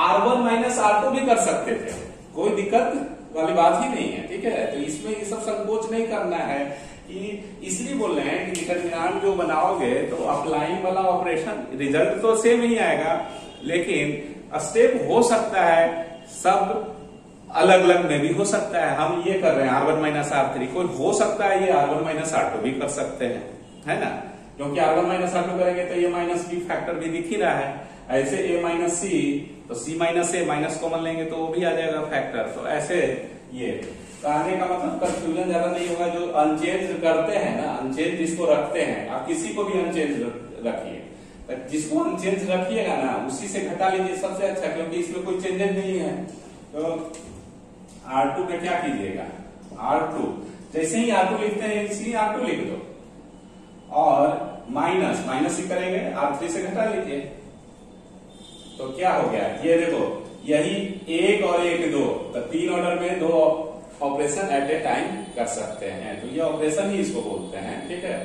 R1 माइनस R2 भी कर सकते थे, कोई दिक्कत वाली बात ही नहीं है, ठीक है। तो इसमें ये सब संकोच नहीं करना है, कि इसलिए बोल रहे हैं कि डिटर्मिनेंट जो बनाओगे तो अप्लाइंग वाला ऑपरेशन रिजल्ट तो सेम ही आएगा, लेकिन स्टेप हो सकता है सब अलग अलग में भी हो सकता है। हम ये कर रहे हैं R1 माइनस R3, कोई हो सकता है ये R1 माइनस R2 भी कर सकते हैं, है ना, क्योंकि R1 माइनस R2 करेंगे तो ये माइनस B फैक्टर भी दिख ही रहा है। ऐसे A माइनस C, तो C minus A minus common लेंगे तो वो भी आ जाएगा फैक्टर। तो ऐसे ये कहने का मतलब कंफ्यूजन ज्यादा नहीं होगा। जो अनचेंज करते हैं ना, अनचेंज जिसको रखते हैं, आप किसी को भी अनचेंज रखिए, जिसको अनचेंज रखिएगा ना उसी से घटा लीजिए सबसे अच्छा, क्योंकि इसमें कोई चेंजेस नहीं है। तो R2 पे क्या कीजिएगा, R2 जैसे ही R2 लिखते हैं इसी R2 लिख दो, और माइनस ही करेंगे, R3 से घटा लीजिए। तो क्या हो गया, ये देखो यही 1 और 1 2, तो 3 ऑर्डर में 2 ऑपरेशन एट ए टाइम कर सकते हैं, तो ये ऑपरेशन ही इसको बोलते हैं, ठीक है।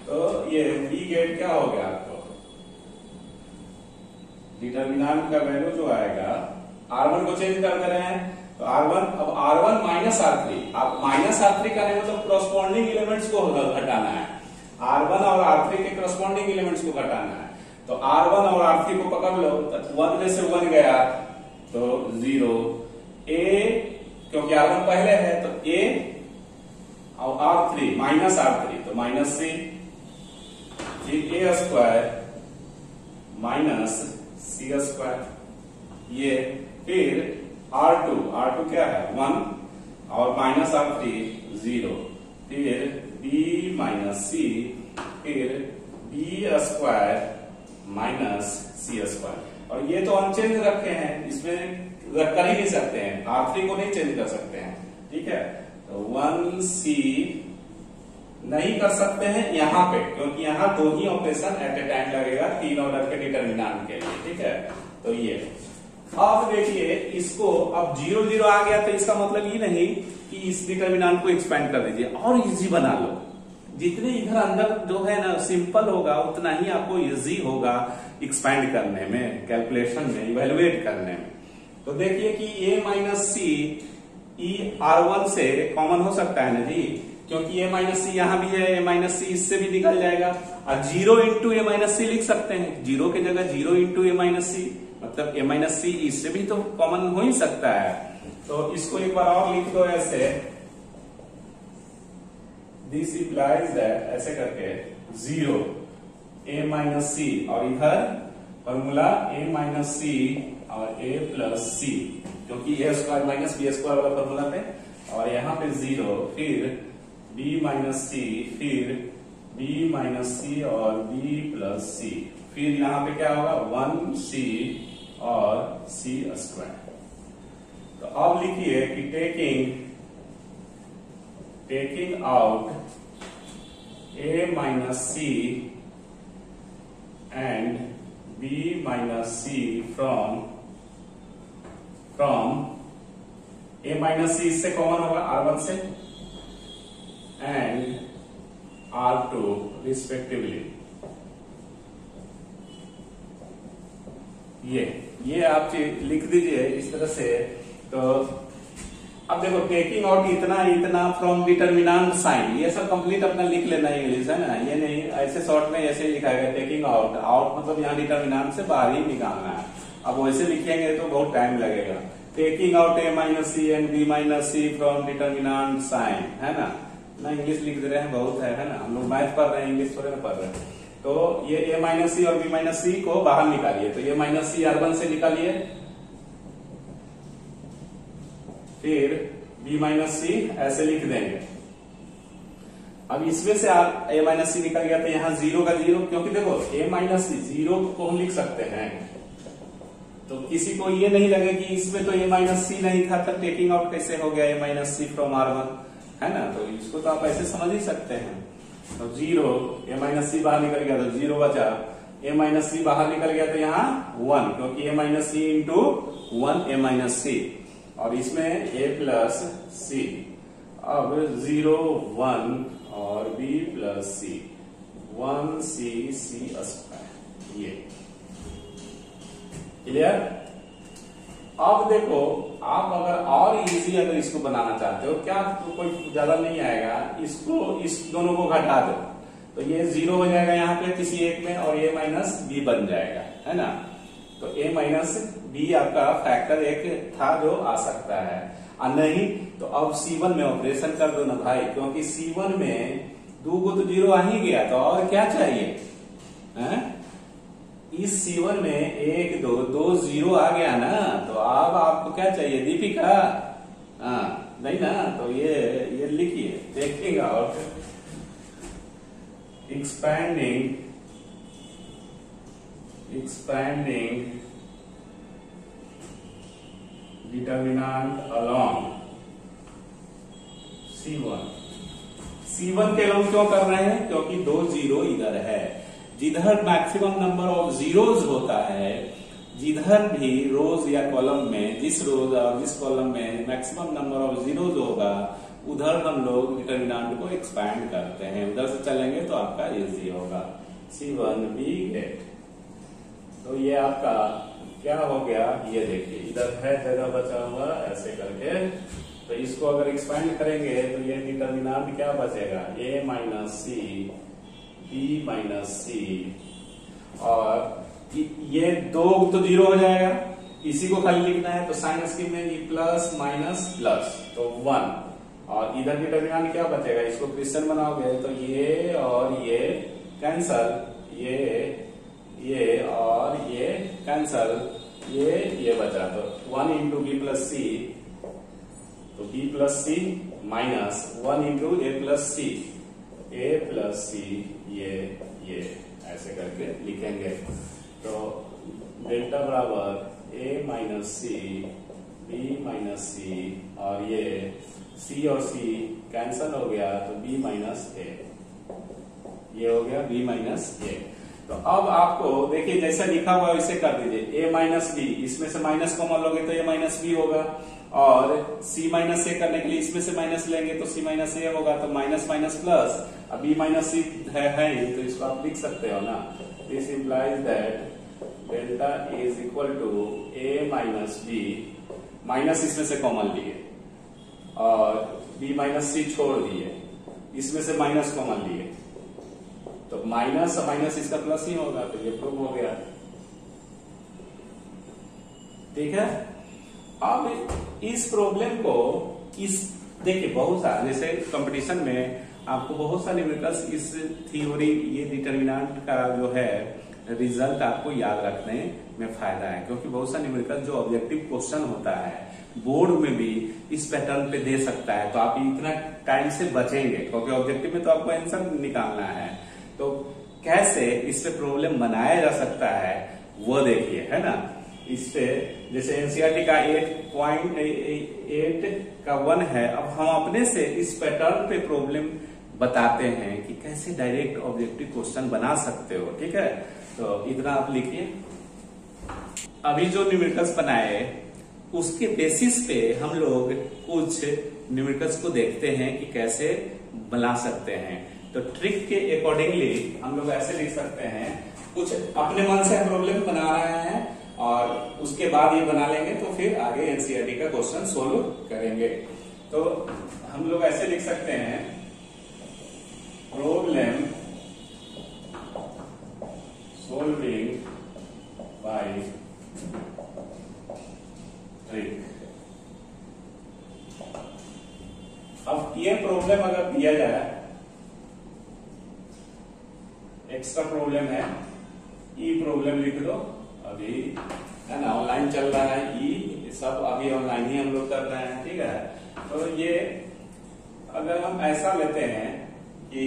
तो ये बी गेट क्या हो गया, आपको डिटर्मिनेंट का वैल्यू जो आएगा, R1 को चेंज कर दे रहे हैं तो R1, अब R1 माइनस R3, अब माइनस R3 का मतलब क्रॉसपॉन्डिंग एलिमेंट्स को घटाना है, R1 और R3 के क्रॉसपॉन्डिंग एलिमेंट्स को घटाना है। तो R1 और R3 को पकड़ लो, तो 1 में से 1 गया तो 0, A क्योंकि R1 पहले है तो A और R3 माइनस R3 तो माइनस C, फिर A square minus C square, ये फिर R2 क्या है 1 और माइनस R3 0, फिर B माइनस C, फिर B square minus C square. और ये तो अनचेंज रखे हैं, इसमें कर ही नहीं सकते हैं, R3 को नहीं चेंज कर सकते हैं, ठीक है। तो 1C नहीं कर सकते हैं यहाँ पे, क्योंकि यहाँ 2 ही ऑपरेशन एट ए टाइम लगेगा 3 ऑर्डर के डिटर्मिनेंट के लिए, ठीक है। तो ये अब देखिए इसको, अब 0 0 आ गया तो इसका मतलब ये नहीं कि इस डिटर्मिनेंट को एक्सपेंड कर दीजिए और इजी बना लो। जितने इधर अंदर जो है ना सिंपल होगा उतना ही आपको इजी होगा एक्सपेंड करने में, कैलकुलेशन में, इवेलुएट करने में। तो देखिए कि A माइनस सी R1 से कॉमन हो सकता है ना जी, क्योंकि A माइनस सी यहाँ भी है, A माइनस सी इससे भी निकल जाएगा। और 0 इंटू A माइनस सी लिख सकते हैं, 0 के जगह 0 इंटू A माइनस सी, मतलब A माइनस सी इससे भी तो कॉमन हो ही सकता है। तो इसको एक बार और लिख दो ऐसे, दिस इम्प्लाइज दैट, ऐसे करके 0 A माइनस सी, और इधर फॉर्मूला A माइनस सी और A प्लस सी, क्योंकि A square minus B square वाला फॉर्मूला पे, और यहाँ पे 0, फिर B माइनस सी, फिर B माइनस सी और B प्लस सी, फिर यहाँ पे क्या होगा 1C और C स्क्वायर। तो अब लिखिए कि taking out A minus C and B minus C from A minus C इससे कॉमन होगा R1 से, एंड R2 रिस्पेक्टिवली। ये आप लिख दीजिए इस तरह से। तो अब देखो टेकिंग आउट इतना फ्रॉम डिटर्मिनेंट साइन, ये सब कंप्लीट अपना लिख लेना इंग्लिश, है ना। ये नहीं ऐसे शॉर्ट में ऐसे लिखा गया टेकिंग आउट, मतलब यहाँ डिटर्मिनेंट से बाहर ही निकालना है। अब वैसे लिखेंगे तो बहुत टाइम लगेगा। Taking out A minus C and B minus C from determinant sign, है ना इंग्लिश लिख दे रहे हैं, बहुत है ना। हम लोग मैथ पढ़ रहे हैं, इंग्लिश थोड़े ना पढ़ रहे हैं। तो ये A माइनस सी और B माइनस सी को बाहर निकालिए, तो A माइनस सी R1 से निकालिए, फिर B माइनस सी ऐसे लिख देंगे। अब इसमें से A माइनस सी निकल गया तो यहाँ 0 का 0, क्योंकि देखो A माइनस सी 0 को हम लिख सकते हैं, तो किसी को ये नहीं लगे कि इसमें तो A माइनस सी नहीं था, तब टेकिंग आउट कैसे हो गया A minus C from R1, है ना। तो इसको तो आप ऐसे समझ ही सकते हैं। तो 0 A माइनस सी बाहर निकल गया तो 0 बचा, A माइनस सी बाहर निकल गया तो यहाँ 1, क्योंकि A minus C into 1 A minus C, और इसमें A प्लस सी। अब 0 1 और B प्लस सी, 1C C स्क्वायर, ये क्लियर। अब देखो आप अगर और इजी अगर इसको बनाना चाहते हो, क्या तो कोई ज्यादा नहीं आएगा, इसको इस दोनों को घटा दो तो ये 0 हो जाएगा यहाँ पे किसी एक में, और A माइनस B बन जाएगा, है ना। तो A माइनस B आपका फैक्टर एक था जो आ सकता है, और नहीं तो अब C1 में ऑपरेशन कर दो ना भाई, क्योंकि C1 में 2 को तो 0 आ ही गया, तो और क्या चाहिए, है? इस C1 में 1 2 0 आ गया ना, तो अब आपको क्या चाहिए दीपिका? नहीं ना, तो ये लिखिए taking out expanding determinant along C1 के along क्यों कर रहे हैं? क्योंकि 2 0 इधर है, जिधर मैक्सिमम नंबर ऑफ जीरोज होता है, जिधर भी रोज या कॉलम में जिस रोज और जिस कॉलम में मैक्सिमम नंबर ऑफ जीरोज होगा, उधर हम लोग डिटर्मिनेंट को एक्सपैंड करते हैं। उधर से चलेंगे तो आपका इजी होगा। C1 B गेट, तो ये आपका क्या हो गया, ये देखिए इधर है जगह बचा हुआ ऐसे करके, तो इसको अगर एक्सपेंड करेंगे तो ये डिटर्मिनेंट क्या बचेगा, a minus C b minus C, और ये 2 तो 0 हो जाएगा, इसी को खाली लिखना है तो साइन स्कीम में ये प्लस माइनस प्लस तो 1, और इधर डिटर्मिनेंट क्या बचेगा, इसको क्वेश्चन बनाओगे तो ये और ये कैंसल, ये और ये कैंसल, ये बचा, तो 1 इंटू बी प्लस सी, तो b plus C minus 1 into A plus C, ये ऐसे करके लिखेंगे। तो डेल्टा बराबर a minus C b minus C, और ये c और c कैंसल हो गया तो b माइनस a, ये हो गया b माइनस a। तो अब आपको देखिए जैसा लिखा हुआ है वैसे कर दीजिए, a माइनस बी, इसमें से माइनस कॉमन लोगे तो a माइनस बी होगा, और c माइनस ए करने के लिए इसमें से माइनस लेंगे तो c माइनस ए होगा, तो माइनस माइनस प्लस, अब b माइनस सी है ही, तो इसको आप लिख सकते हो ना, this implies that delta is equal to a minus B, minus इसमें से कॉमन लिए और b माइनस सी छोड़ दिए, इसमें से माइनस कॉमन लिए, तो माइनस माइनस इसका प्लस ही होगा, तो ये प्रूव हो गया। ठीक है, अब इस प्रॉब्लम को देखिए बहुत सारे, जैसे कंपटीशन में आपको बहुत सारे न्यूमेरिकल्स इस थ्योरी, ये डिटर्मिनेंट का जो है रिजल्ट आपको याद रखने में फायदा है, क्योंकि बहुत सारे न्यूमेरिकल जो ऑब्जेक्टिव क्वेश्चन होता है बोर्ड में भी इस पैटर्न पे दे सकता है, तो आप इतना टाइम से बचेंगे, क्योंकि ऑब्जेक्टिव में तो आपको आंसर निकालना है, तो कैसे इससे प्रॉब्लम बनाया जा सकता है वो देखिए, है ना। इससे जैसे एनसीईआरटी का 8.8 का 1 है, अब हम अपने से इस पैटर्न पे प्रॉब्लम बताते हैं कि कैसे डायरेक्ट ऑब्जेक्टिव क्वेश्चन बना सकते हो। ठीक है, तो इतना आप लिखिए। अभी जो न्यूमेरिकल्स बनाए उसके बेसिस पे हम लोग कुछ न्यूमेरिकल्स को देखते हैं कि कैसे बना सकते हैं। तो ट्रिक के अकॉर्डिंगली हम लोग ऐसे लिख सकते हैं, कुछ अपने मन से हम प्रॉब्लम बना रहे हैं और उसके बाद ये बना लेंगे, तो फिर आगे एनसीईआरटी का क्वेश्चन सोल्व करेंगे। तो हम लोग ऐसे लिख सकते हैं, प्रॉब्लम सोल्विंग बाय ट्रिक। अब ये प्रॉब्लम अगर दिया जाए, एक्स्ट्रा प्रॉब्लम है, ई प्रॉब्लम लिख दो, अभी है ना ऑनलाइन चल रहा है, ई सब अभी ऑनलाइन ही हम लोग कर रहे हैं। ठीक है, तो ये अगर हम ऐसा लेते हैं कि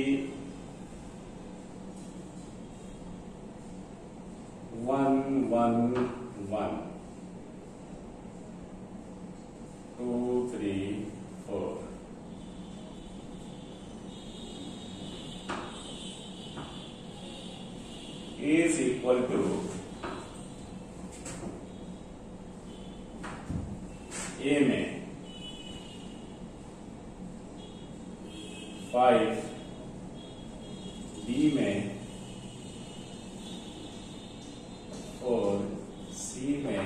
1 1 1 2 3 4, is equal to A में 5, B में 4, C में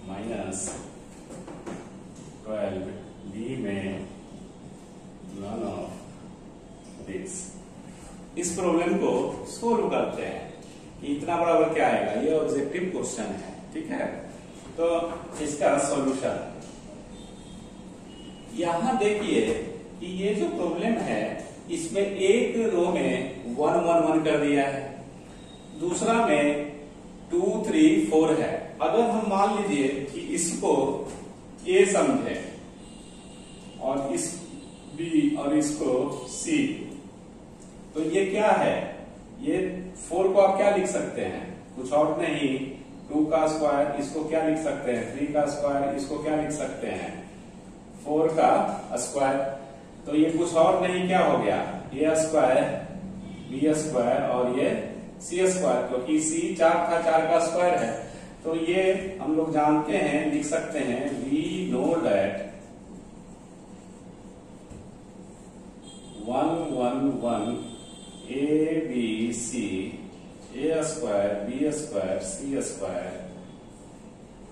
-12, D में none of this। इस प्रॉब्लम को सोल्व करते हैं कि इतना बराबर क्या आएगा, ये ऑब्जेक्टिव क्वेश्चन है। ठीक है, तो इसका सॉल्यूशन यहां देखिए कि ये जो प्रॉब्लम है इसमें एक रो में 1 1 1 कर दिया है, दूसरा में 2 3 4 है। अगर हम मान लीजिए कि इसको A समझे और इस B और इसको C, तो ये क्या है, ये 4 को आप क्या लिख सकते हैं, कुछ और नहीं, 2 का स्क्वायर, इसको क्या लिख सकते हैं 3 का स्क्वायर, इसको क्या लिख सकते हैं 4 का स्क्वायर। तो ये कुछ और नहीं, क्या हो गया, A स्क्वायर B स्क्वायर और ये C स्क्वायर, क्योंकि C 4 था, 4 का स्क्वायर है। तो ये हम लोग जानते हैं, लिख सकते हैं, we know that 1 1 1 A B C A square B square C square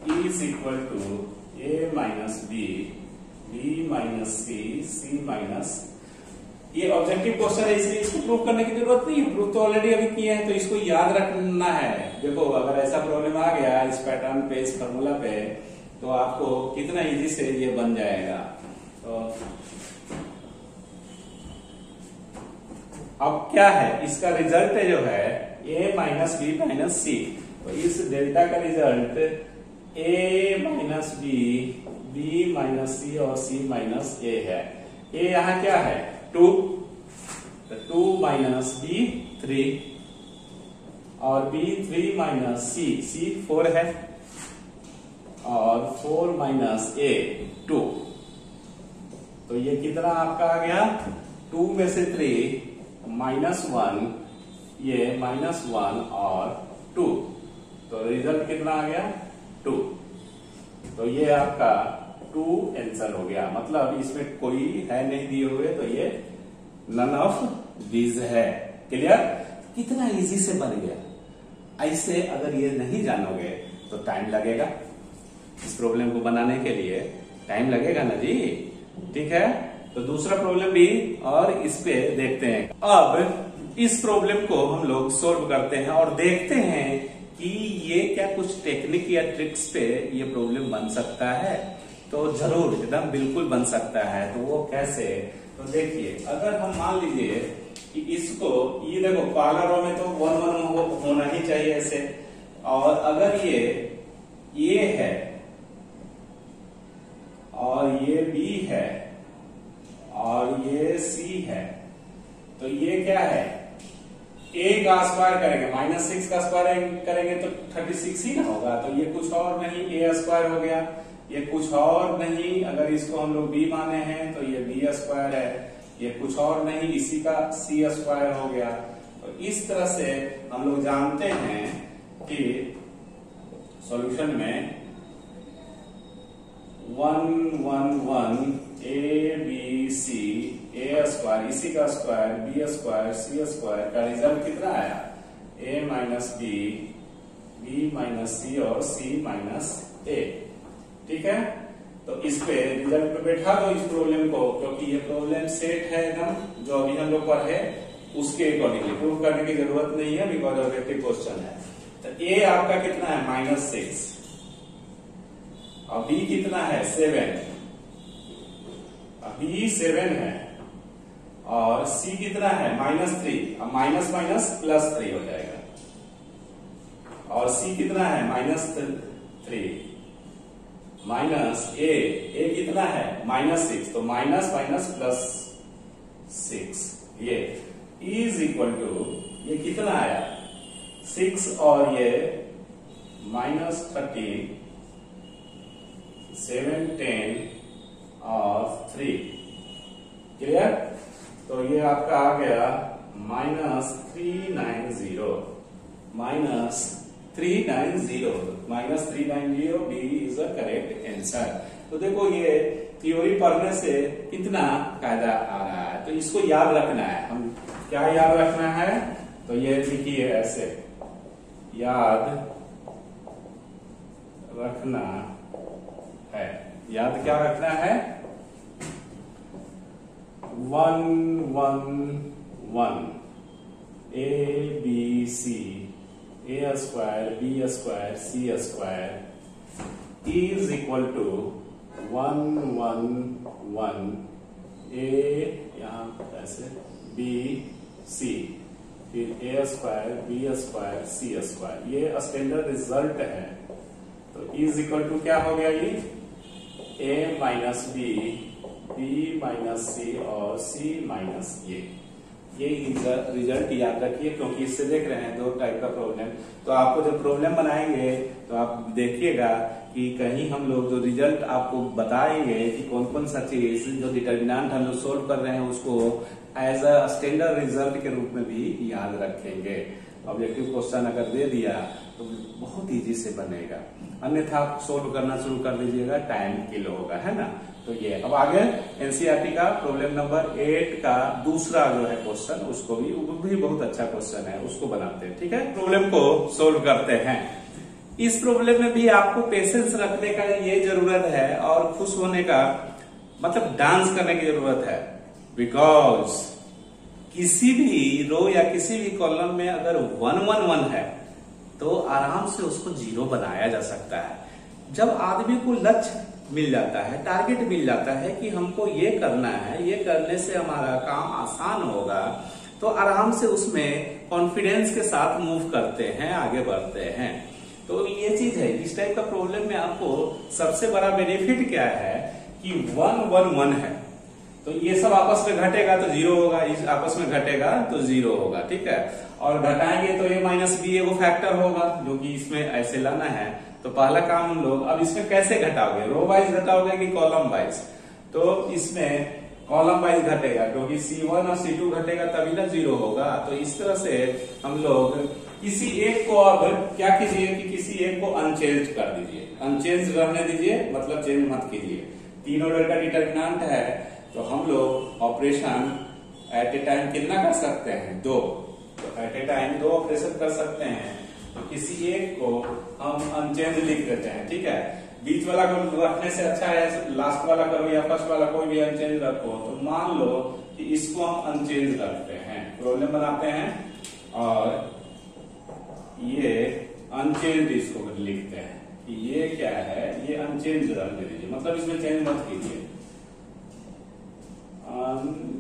is equal to A minus B, B minus C, C minus. ये ऑब्जेक्टिव क्वेश्चन है इसलिए इसको प्रूव करने की जरूरत नहीं है, प्रूव तो ऑलरेडी अभी किए हैं, तो इसको याद रखना है। देखो अगर ऐसा प्रॉब्लम आ गया इस पैटर्न पे, इस फॉर्मूला पे, तो आपको कितना इजी से ये बन जाएगा। तो अब क्या है इसका रिजल्ट जो है a minus B minus C, तो इस डेल्टा का result a minus B, B minus C और c माइनस a है। a यहाँ क्या है 2, तो 2 माइनस b 3 और b 3 माइनस c 4 है और 4 माइनस a 2। तो ये कितना आपका आ गया 2 में से 3 -1, ये -1 और 2, तो रिजल्ट कितना आ गया 2। तो ये आपका 2 आंसर हो गया, मतलब इसमें कोई है नहीं दिए हुए, तो ये नन ऑफ दीज है। क्लियर? कितना इजी से बन गया। ऐसे अगर ये नहीं जानोगे तो टाइम लगेगा, इस प्रॉब्लम को बनाने के लिए टाइम लगेगा ना जी। ठीक है, तो दूसरा प्रॉब्लम भी और इस पे देखते हैं। अब इस प्रॉब्लम को हम लोग सोल्व करते हैं और देखते हैं कि ये क्या कुछ टेक्निक या ट्रिक्स पे ये प्रॉब्लम बन सकता है। तो जरूर एकदम बिल्कुल बन सकता है। तो वो कैसे? तो देखिए, अगर हम मान लीजिए कि इसको, ये देखो पहला रो में तो 1 1 होना ही चाहिए ऐसे, और अगर ये है और ये बी है और ये सी है, तो ये क्या है a का स्क्वायर करेंगे, -6 का स्क्वायर करेंगे तो 36 ही ना होगा। तो ये कुछ और नहीं a स्क्वायर हो गया, ये कुछ और नहीं, अगर इसको हम लोग b माने हैं तो ये b स्क्वायर है, ये कुछ और नहीं, इसी का c स्क्वायर हो गया। तो इस तरह से हम लोग जानते हैं कि सॉल्यूशन में 1 1 1 a b c a square, इसी का square b square c square का रिजल्ट कितना आया a minus B, b minus C और c माइनस a। ठीक है, तो इस पे रिजल्ट पे बैठा दो इस प्रॉब्लम को, क्योंकि ये प्रॉब्लम सेट है एकदम जो अभी हम लोग पर है, उसके अकॉर्डिंगली प्रूव करने की जरूरत नहीं है, बिकॉज ऑब्जेक्टिव क्वेश्चन है। तो a आपका कितना है -6 और b कितना है 7, b 7 है और c कितना है -3, अब माइनस माइनस +3 हो जाएगा, और c कितना है -3 माइनस a कितना है -6, तो माइनस माइनस +6, ये इज इक्वल टू, ये कितना आया 6 और ये -13 7 10 और 3। क्लियर? तो ये आपका आ गया -390 B is the correct answer. तो देखो ये थ्योरी पढ़ने से कितना फायदा आ रहा है, तो इसको याद रखना है। हम क्या याद रखना है, तो ये लिखिए ऐसे, याद रखना है। याद क्या रखना है 1 1 1 a b c a square b square c square is equal to 1 1 1 a, यहाँ ऐसे b c, फिर a square b square c square, ये स्टैंडर्ड रिजल्ट है। तो इज इक्वल टू क्या हो गया, ये a minus B, b minus C और c माइनस ये रिजल्ट याद रखिए, क्योंकि इससे देख रहे हैं 2 टाइप का प्रॉब्लम। तो आपको जब प्रॉब्लम बनाएंगे तो आप देखिएगा कि कहीं हम लोग जो रिजल्ट आपको बताएंगे कि कौन कौन सा चीज जो डिटर्मिनेंट हम लोग सोल्व कर रहे हैं उसको एज अ स्टैंडर्ड रिजल्ट के रूप में भी याद रखेंगे। ऑब्जेक्टिव क्वेश्चन अगर दे दिया तो बहुत इजी से बनेगा, अन्यथा सोल्व करना शुरू कर दीजिएगा, टाइम किल होगा, है ना। तो ये अब आगे एनसीईआरटी का प्रॉब्लम नंबर 8 का दूसरा जो है क्वेश्चन, वो भी बहुत अच्छा क्वेश्चन है, उसको बनाते हैं। ठीक है, प्रॉब्लम को सोल्व करते हैं। इस प्रॉब्लम में भी आपको पेशेंस रखने का ये जरूरत है और खुश होने का मतलब डांस करने की जरूरत है। बिकॉज किसी भी रो या किसी भी कॉलम में अगर 1 1 1 है तो आराम से उसको 0 बनाया जा सकता है। जब आदमी को लक्ष्य मिल जाता है, टारगेट मिल जाता है कि हमको ये करना है, ये करने से हमारा काम आसान होगा, तो आराम से उसमें कॉन्फिडेंस के साथ मूव करते हैं, आगे बढ़ते हैं। तो ये चीज है, इस टाइप का प्रॉब्लम में आपको सबसे बड़ा बेनिफिट क्या है कि 1 1 1 है तो ये सब आपस में घटेगा तो 0 होगा, इस आपस में घटेगा तो 0 होगा, ठीक है। और घटाएंगे तो a माइनस बी एगो फैक्टर होगा जो कि इसमें ऐसे लाना है। तो पहला काम हम लोग, अब इसमें कैसे घटाओगे, रो वाइज घटाओगे कि कॉलम वाइज? तो इसमें कॉलम वाइज घटेगा क्योंकि C1 और C2 घटेगा तभी ना 0 होगा। तो इस तरह से हम लोग किसी एक को अब क्या कीजिए कि किसी एक को अनचेंज कर दीजिए, अनचेंज रहने दीजिए, मतलब चेंज मत कीजिए। 3 ऑर्डर का डिटरमिनेंट है तो हम लोग ऑपरेशन एट ए टाइम कितना कर सकते हैं, 2। तो एट ए टाइम 2 ऑपरेशन कर सकते हैं। तो किसी एक को हम अनचेंज लिख देते हैं, ठीक है। बीच वाला को रखने से अच्छा है लास्ट वाला करो या फर्स्ट वाला कोई भी अनचेंज रखो। तो मान लो कि इसको हम अनचेंज रखते हैं, प्रॉब्लम बनाते हैं और ये अनचेंज इसको लिखते हैं कि ये क्या है, ये अनचेंज रहने दीजिए, मतलब इसमें चेंज मत कीजिए, अनचेंज।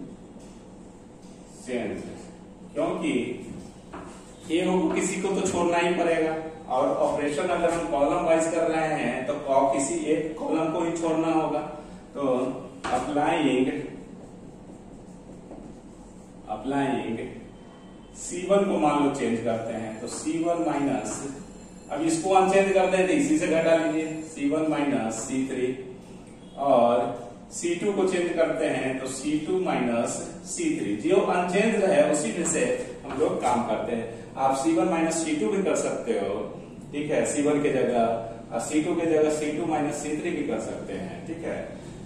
क्योंकि ए को किसी को तो छोड़ना ही पड़ेगा और ऑपरेशन अगर हम कॉलम वाइज कर रहे हैं तो किसी एक कॉलम को ही छोड़ना होगा। तो अप्लाइंग C1 को मान लो चेंज करते हैं तो C1 माइनस, अब इसको अनचेंज करते हैं तो इसी से घटा लीजिए, C1 माइनस C3। और C2 को चेंज करते हैं तो C2 माइनस C3, जो अनचेंज रहे उसी में से हम लोग काम करते हैं। आप C1 माइनस C2 भी कर सकते हो, ठीक है, C1 के जगह, और C2 के जगह C2 माइनस C3 भी कर सकते हैं, ठीक है।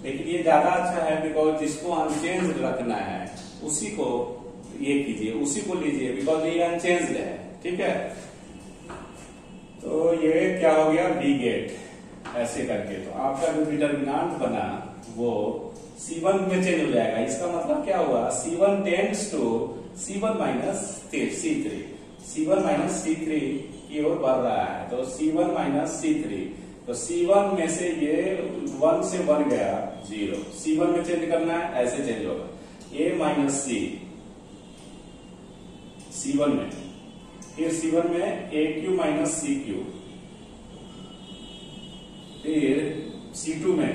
लेकिन ये ज्यादा अच्छा है बिकॉज जिसको अनचेंज रखना है उसी को ये कीजिए, उसी को लीजिए, बिकॉज ये अनचेंज्ड है, ठीक है। तो ये क्या हो गया, बी गेट ऐसे करके। तो आपका जो डिटरमिनेंट बना वो C1 में चेंज हो जाएगा। इसका मतलब क्या हुआ, C1 tends to C1 minus C3, C1 minus C3 की ओर बढ़ रहा है। तो C1 माइनस C3, तो C1 में से ये 1 से 1 गया 0, C1 में चेंज करना है, ऐसे चेंज होगा। A माइनस C1 में, फिर C1 में AQ माइनस CQ, फिर C2 में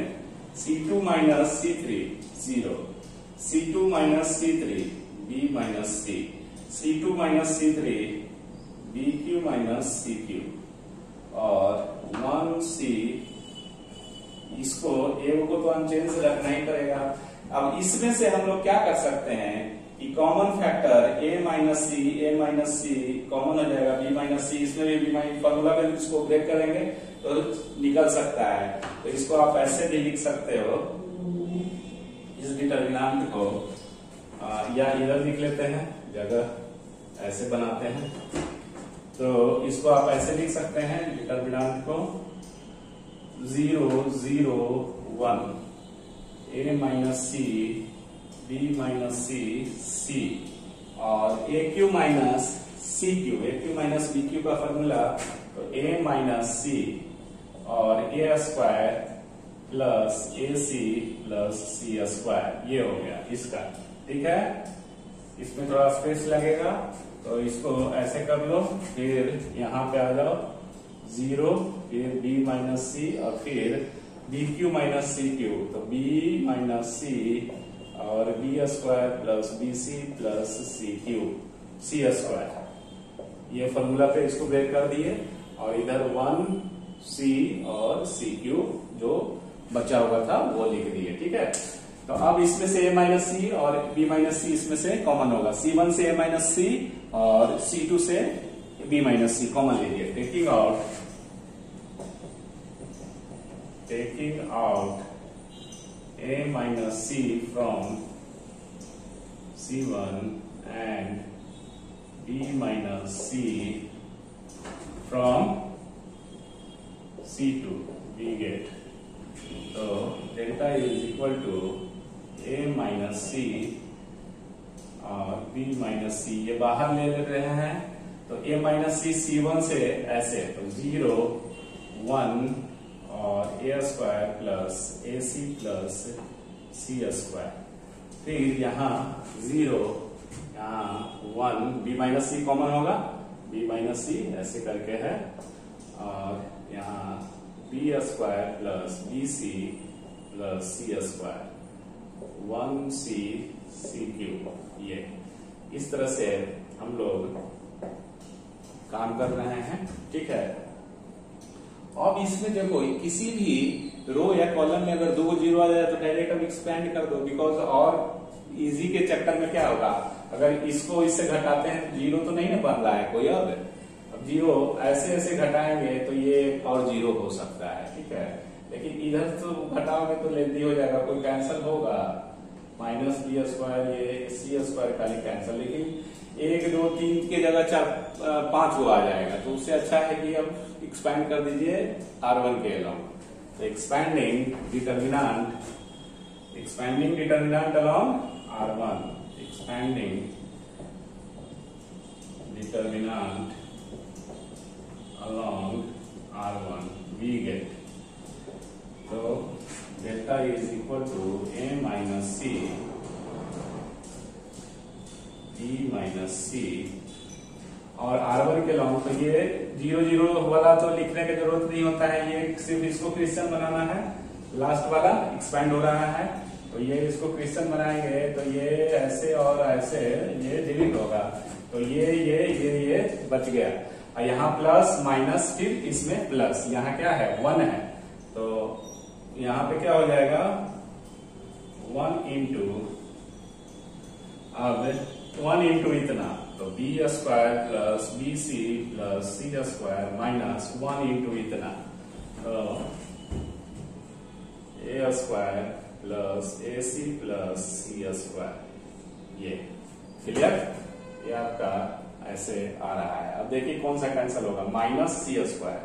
C2 minus C3 0, C2 minus C3 B minus C, C2 minus C3 BQ minus CQ, और 1C, इसको ए को तो अनचेंज रखना ही पड़ेगा। अब इसमें से हम लोग क्या कर सकते हैं कि common factor a minus C common हो जाएगा, b माइनस सी, इसमें भी b फॉर्मूला में इसको ब्रेक करेंगे तो निकल सकता है। तो इसको आप ऐसे भी लिख सकते हो, इस डिटरमिनेंट को या इधर लिख लेते हैं, जगह ऐसे बनाते हैं। तो इसको आप ऐसे लिख सकते हैं डिटरमिनेंट को 0 0 1, a minus C b minus C c, और AQ minus CQ, AQ minus BQ का फॉर्मूला तो a माइनस c और a square plus AC plus C square, ये हो गया इसका, ठीक है। इसमें थोड़ा स्पेस लगेगा तो इसको ऐसे कर लो, फिर यहाँ पे आ जाओ 0, फिर b माइनस सी और फिर BQ माइनस CQ, तो b माइनस c और b square plus BC plus CQ C square, ये फॉर्मूला पे इसको ब्रेक कर दिए और इधर 1C और CQ जो बचा हुआ था वो लिख दिए, ठीक है। तो अब इसमें से a माइनस सी और b माइनस सी इसमें से कॉमन होगा, C1 से a माइनस सी और C2 से b माइनस सी कॉमन लीजिए। Taking out a minus c from C1 and b minus c from C2 we get, तो delta is equal to A minus C और B माइनस सी, ये बाहर ले रहे हैं तो A माइनस सी C1 से ऐसे, तो 0 1 और A square plus AC plus C square, फिर यहाँ 0 यहाँ 1 B माइनस सी कॉमन होगा, B माइनस सी ऐसे करके है, और यहाँ B square plus BC plus C square 1C C cube, ये इस तरह से हम लोग काम कर रहे हैं। ठीक है, अब इसमें देखो किसी भी रो या कॉलम में अगर 2 जीरो आ जाए तो डायरेक्ट अब एक्सपेंड कर दो, बिकॉज और इजी के चक्कर में क्या होगा, अगर इसको इससे घटाते हैं तो जीरो तो नहीं ना बन रहा है कोई, अब जीरो ऐसे ऐसे घटाएंगे तो ये और जीरो हो सकता है। ठीक है, लेकिन इधर तो घटाओगे तो लेंदी हो जाएगा, कोई कैंसिल होगा, माइनस B स्क्वायर ये C स्क्वायर खाली कैंसिल, लेकिन 1 2 3 के जगह 4 5 वो आ जाएगा, तो उससे अच्छा है कि अब एक्सपैंड कर दीजिए R1 के अलाउंग, तो expanding determinant along R1, expanding determinant along R1 we get, so delta is equal to A minus C B minus C, और R1 के लॉन्ग, तो ये 0 0 वाला तो लिखने की जरूरत नहीं होता है, ये सिर्फ इसको क्वेश्चन बनाना है, लास्ट वाला एक्सपैंड हो रहा है तो ये इसको क्वेश्चन बनाएंगे तो ये ऐसे और ऐसे ये डिलीट होगा, तो ये बच गया, और यहाँ प्लस माइनस फिर इसमें प्लस, यहाँ क्या है 1 है, तो यहाँ पे क्या हो जाएगा 1 इंटू, अब 1 इंटू इतना, तो B square plus BC plus C square minus 1 into इतना, तो A square plus AC plus C square, ये क्लियर, ये आपका ऐसे आ रहा है। अब देखिए कौन सा कैंसिल होगा, माइनस C स्क्वायर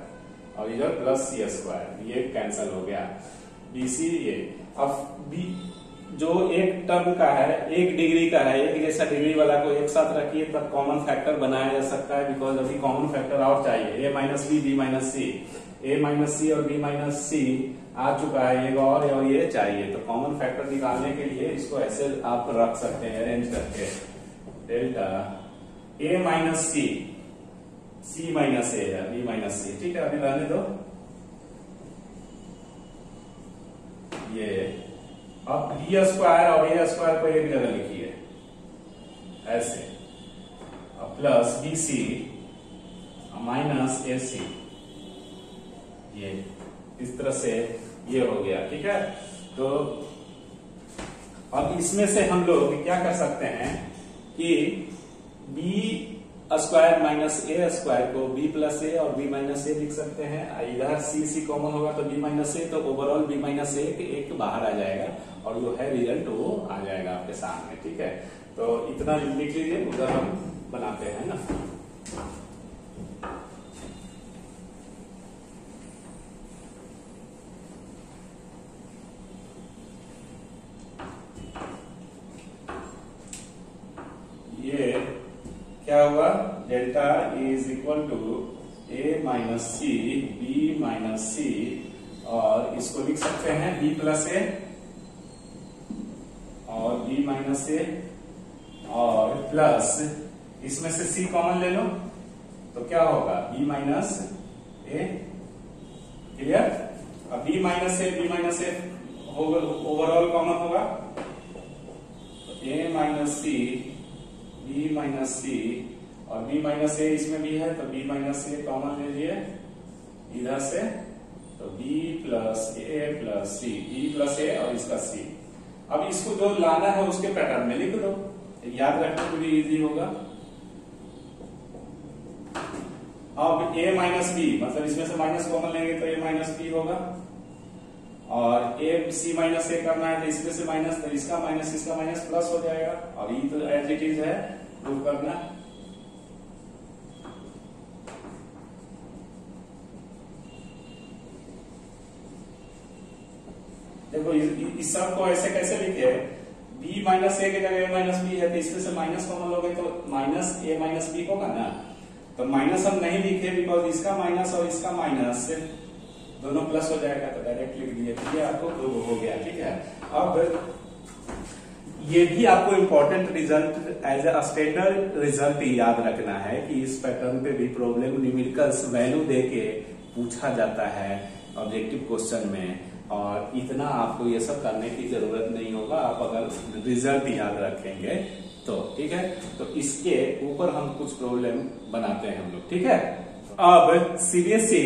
और इधर प्लस C स्क्वायर, ये कैंसिल हो गया, BC ये, अब B जो एक टर्म का है 1 डिग्री का है, एक जैसा डिग्री वाला को एक साथ रखिए तब कॉमन फैक्टर बनाया जा सकता है, बिकॉज अभी कॉमन फैक्टर और चाहिए, A minus B B minus C, A minus C और B माइनस C आ चुका है, एक और ये चाहिए, तो कॉमन फैक्टर निकालने के लिए इसको ऐसे आप रख सकते हैं अरेंज करके, delta A minus C, C minus A है, B माइनस C, ठीक है, अभी रहने दो ये, अब B स्क्वायर और A स्क्वायर को एक जगह लिखिए ऐसे, अब प्लस BC माइनस AC, ये इस तरह से ये हो गया। ठीक है, तो अब इसमें से हम लोग क्या कर सकते हैं कि B square minus A square को B प्लस A और B माइनस A लिख सकते हैं, इधर C कॉमन होगा तो B माइनस A, तो ओवरऑल B माइनस A एक बाहर आ जाएगा और जो है रिजल्ट वो आ जाएगा आपके सामने। ठीक है, तो इतना लिख लीजिए, उधर हम बनाते हैं ना। ये क्या हुआ, delta is equal to A minus C B minus C, और इसको लिख सकते हैं B प्लस A और B माइनस A, और प्लस इसमें से C कॉमन ले लो तो क्या होगा B माइनस A, क्लियर। अब B minus A overall common होगा, तो A minus C B minus C और B माइनस A इसमें भी है, तो B माइनस A कॉमन लीजिए इधर से, तो B plus A plus C, B plus A और इसका C। अब इसको जो लाना है उसके पैटर्न में लिख दो, याद रखने को भी इजी होगा। अब A माइनस B, मतलब इसमें से माइनस कॉमन लेंगे तो A माइनस B होगा, और A C माइनस A करना है तो इसमें से माइनस, तो इसका माइनस प्लस हो जाएगा, और ये तो एज इट इज है, प्रूव करना। देखो इस सब को ऐसे कैसे लिखे, b माइनस ए की जगह a माइनस बी है, तो इसमें से माइनस कॉमन लोगे तो माइनस a माइनस बी होगा ना। तो माइनस हम नहीं लिखे बिकॉज इसका माइनस और इसका माइनस दोनों प्लस हो जाएगा, तो डायरेक्ट लिख दिए, ये आपको प्रूव हो गया। ठीक है, अब ये भी आपको important result as a standard result याद रखना है कि इस पैटर्न पे भी प्रॉब्लम न्यूमेरिकल्स वैल्यू देके पूछा जाता है ऑब्जेक्टिव क्वेश्चन में, और इतना आपको ये सब करने की जरूरत नहीं होगा आप अगर रिजल्ट याद रखेंगे तो। ठीक है, तो इसके ऊपर हम कुछ प्रॉब्लम बनाते हैं हम लोग। ठीक है, अब सीबीएसई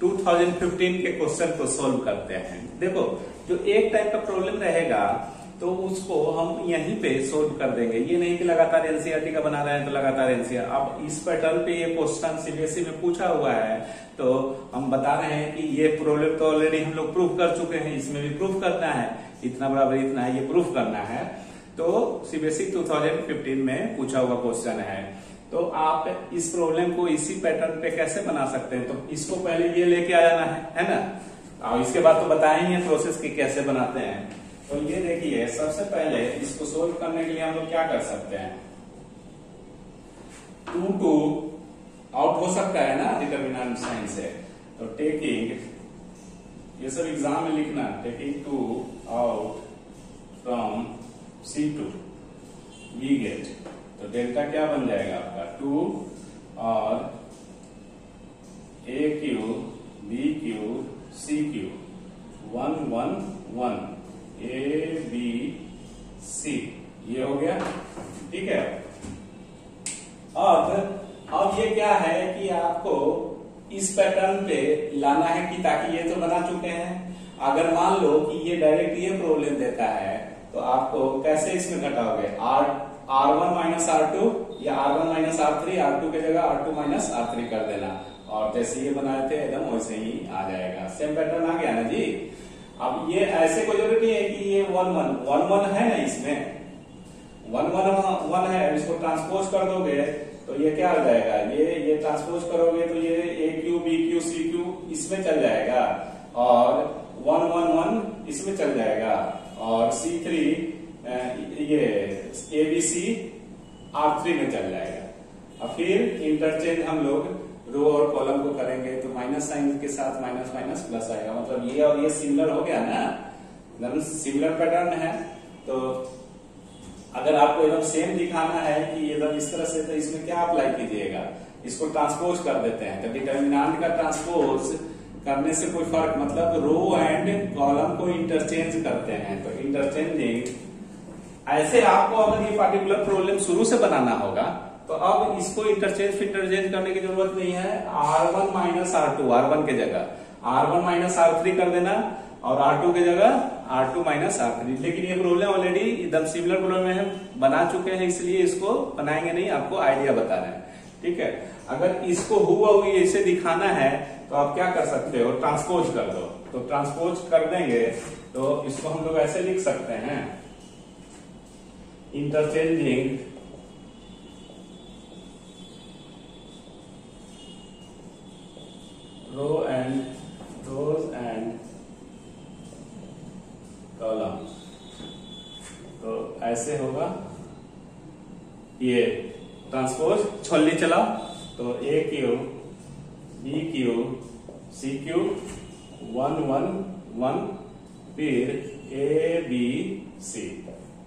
2015 के क्वेश्चन को सोल्व करते हैं। देखो जो एक टाइप का प्रॉब्लम रहेगा तो उसको हम यहीं पे सोल्व कर देंगे, ये नहीं कि लगातार एनसीईआरटी का बना रहे हैं तो लगातार एनसीईआरटी। अब इस पैटर्न पे ये क्वेश्चन सीबीएसई में पूछा हुआ है तो हम बता रहे हैं कि ये प्रॉब्लम तो ऑलरेडी हम लोग प्रूफ कर चुके हैं, इसमें भी प्रूफ करना है, इतना बराबर इतना है, ये प्रूफ करना है। तो सीबीएसई 2015 में पूछा हुआ क्वेश्चन है, तो आप इस प्रॉब्लम को इसी पैटर्न पे कैसे बना सकते हैं, तो इसको पहले ये लेके आ जाना है ना, और इसके बाद तो बताएंगे प्रोसेस की कैसे बनाते हैं। तो ये देखिए, सबसे पहले इसको सोल्व करने के लिए हम लोग क्या कर सकते हैं, 2 आउट हो सकता है ना डिटरमिनेंट साइन से, तो टेकिंग, ये सब एग्जाम में लिखना, taking 2 out from C2 we get, तो डेल्टा क्या बन जाएगा आपका 2 और A Q B Q C cube 1 1 1 A B C, ये हो गया। ठीक है, अब ये क्या है कि आपको इस पैटर्न पे लाना है कि ताकि ये तो बना चुके हैं, अगर मान लो कि ये डायरेक्ट ये प्रॉब्लम देता है तो आपको कैसे इसमें घटाओगे, R1 माइनस R2 या R1 माइनस R3, R2 की जगह R2 माइनस R3 कर देना, और जैसे ये बनाए थे एकदम वैसे ही आ जाएगा, सेम पैटर्न आ गया ना जी। अब ये ऐसे कोई जरूरत नहीं है कि ये 1 1 1 1 है ना, इसमें 1 1 1 है, इसको ट्रांसपोज कर दोगे तो ये क्या हो जाएगा, ये ट्रांसपोज करोगे तो ये A Q B Q C cube इसमें चल जाएगा, और 1 1 1 इसमें चल जाएगा, और C3 ये ABC R3 में चल जाएगा। अब फिर इंटरचेंज हम लोग रो और कॉलम को करेंगे तो माइनस साइन के साथ माइनस माइनस प्लस आएगा, मतलब ये और ये सिमिलर हो गया ना, एकदम सिमिलर पैटर्न है। तो अगर आपको एकदम सेम दिखाना है कि एकदम इस तरह से, तो इसमें क्या अप्लाई कीजिएगा, इसको ट्रांसपोज कर देते हैं, तो डिटरमिनेंट का ट्रांसपोज करने से कोई फर्क, मतलब रो एंड कॉलम को इंटरचेंज करते हैं, तो इंटरचेंजिंग ऐसे आपको अगर ये पार्टिकुलर प्रॉब्लम शुरू से बनाना होगा तो अब इसको इंटरचेंज करने की जरूरत नहीं है, R1 माइनस R2, R1 के जगह R1 माइनस R3 कर देना, और R2 के जगह R2 माइनस R3। लेकिन ये प्रॉब्लम ऑलरेडी एकदम सिमिलर प्रॉब्लम है, बना चुके हैं, इसलिए इसको बनाएंगे नहीं, आपको आइडिया बता रहे हैं। ठीक है, अगर इसको हुआ हुई ऐसे दिखाना है तो आप क्या कर सकते हो, ट्रांसपोज कर दो, तो ट्रांसपोज कर देंगे तो इसको हम लोग ऐसे लिख सकते हैं, इंटरचेंजिंग रोज एंड कॉलम, तो ऐसे होगा, ये ट्रांसपोज छोलनी चलाओ, तो A Q B Q C cube 1 1 1 फिर ए बी सी,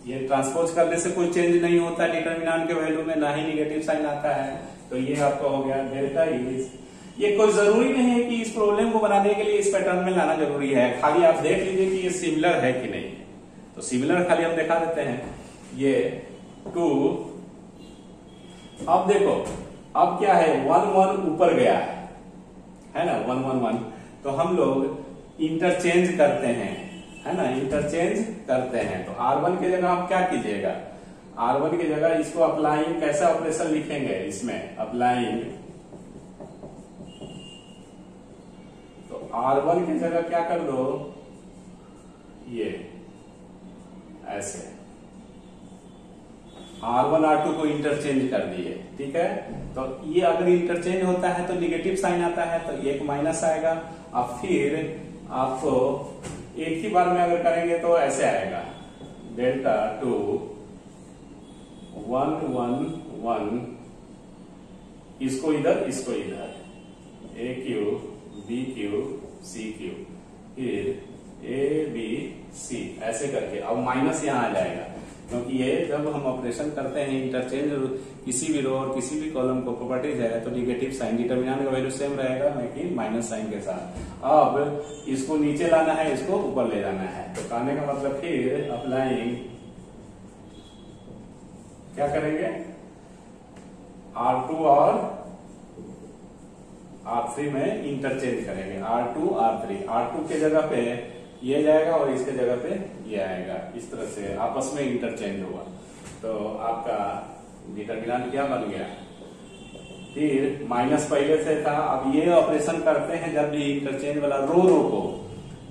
ये ट्रांसपोज करने से कोई चेंज नहीं होता डिटरमिनेंट के वैल्यू में, ना ही निगेटिव साइन आता है, तो ये आपका हो गया डेल्टा इज। ये कोई जरूरी नहीं है कि इस प्रॉब्लम को बनाने के लिए इस पैटर्न में लाना जरूरी है, खाली आप देख लीजिए कि ये सिमिलर है कि नहीं, तो सिमिलर खाली हम दिखा देते हैं, ये 2। अब देखो, अब क्या है, 1 1 ऊपर गया है ना, 1 1 1, तो हम लोग इंटरचेंज करते हैं, है ना, इंटरचेंज करते हैं, तो R1 की जगह आप क्या कीजिएगा, R1 की जगह इसको अप्लाइंग, कैसा ऑपरेशन लिखेंगे इसमें, अप्लाइंग, तो R1 की जगह क्या कर दो, ये ऐसे R1 R2 को इंटरचेंज कर दिए। ठीक है, तो ये अगर इंटरचेंज होता है तो निगेटिव साइन आता है, तो एक माइनस आएगा, और फिर आपको एक ही बार में अगर करेंगे तो ऐसे आएगा, डेल्टा 2 1 1 1, इसको इधर इसको इधर, A Q B Q C cube, फिर ए बी सी ऐसे करके अब माइनस यहाँ आ जाएगा, क्योंकि ये जब हम ऑपरेशन करते हैं इंटरचेंज किसी भी रो और किसी भी कॉलम को प्रॉपर्टीज है तो निगेटिव साइन, डिटर्मिनेंट का वैल्यू सेम रहेगा लेकिन माइनस साइन के साथ। अब इसको नीचे लाना है, इसको ऊपर ले जाना है, तो कहने का मतलब फिर अप्लाइंग क्या करेंगे, R2 और R3 में इंटरचेंज करेंगे, R2 R3, R2 के जगह पे ये जाएगा और इसके जगह पे ये आएगा, इस तरह से आपस में इंटरचेंज होगा। तो आपका डिटर्मिनेंट क्या बन गया, फिर माइनस पहले से था, अब ये ऑपरेशन करते हैं जब भी इंटरचेंज वाला रो को,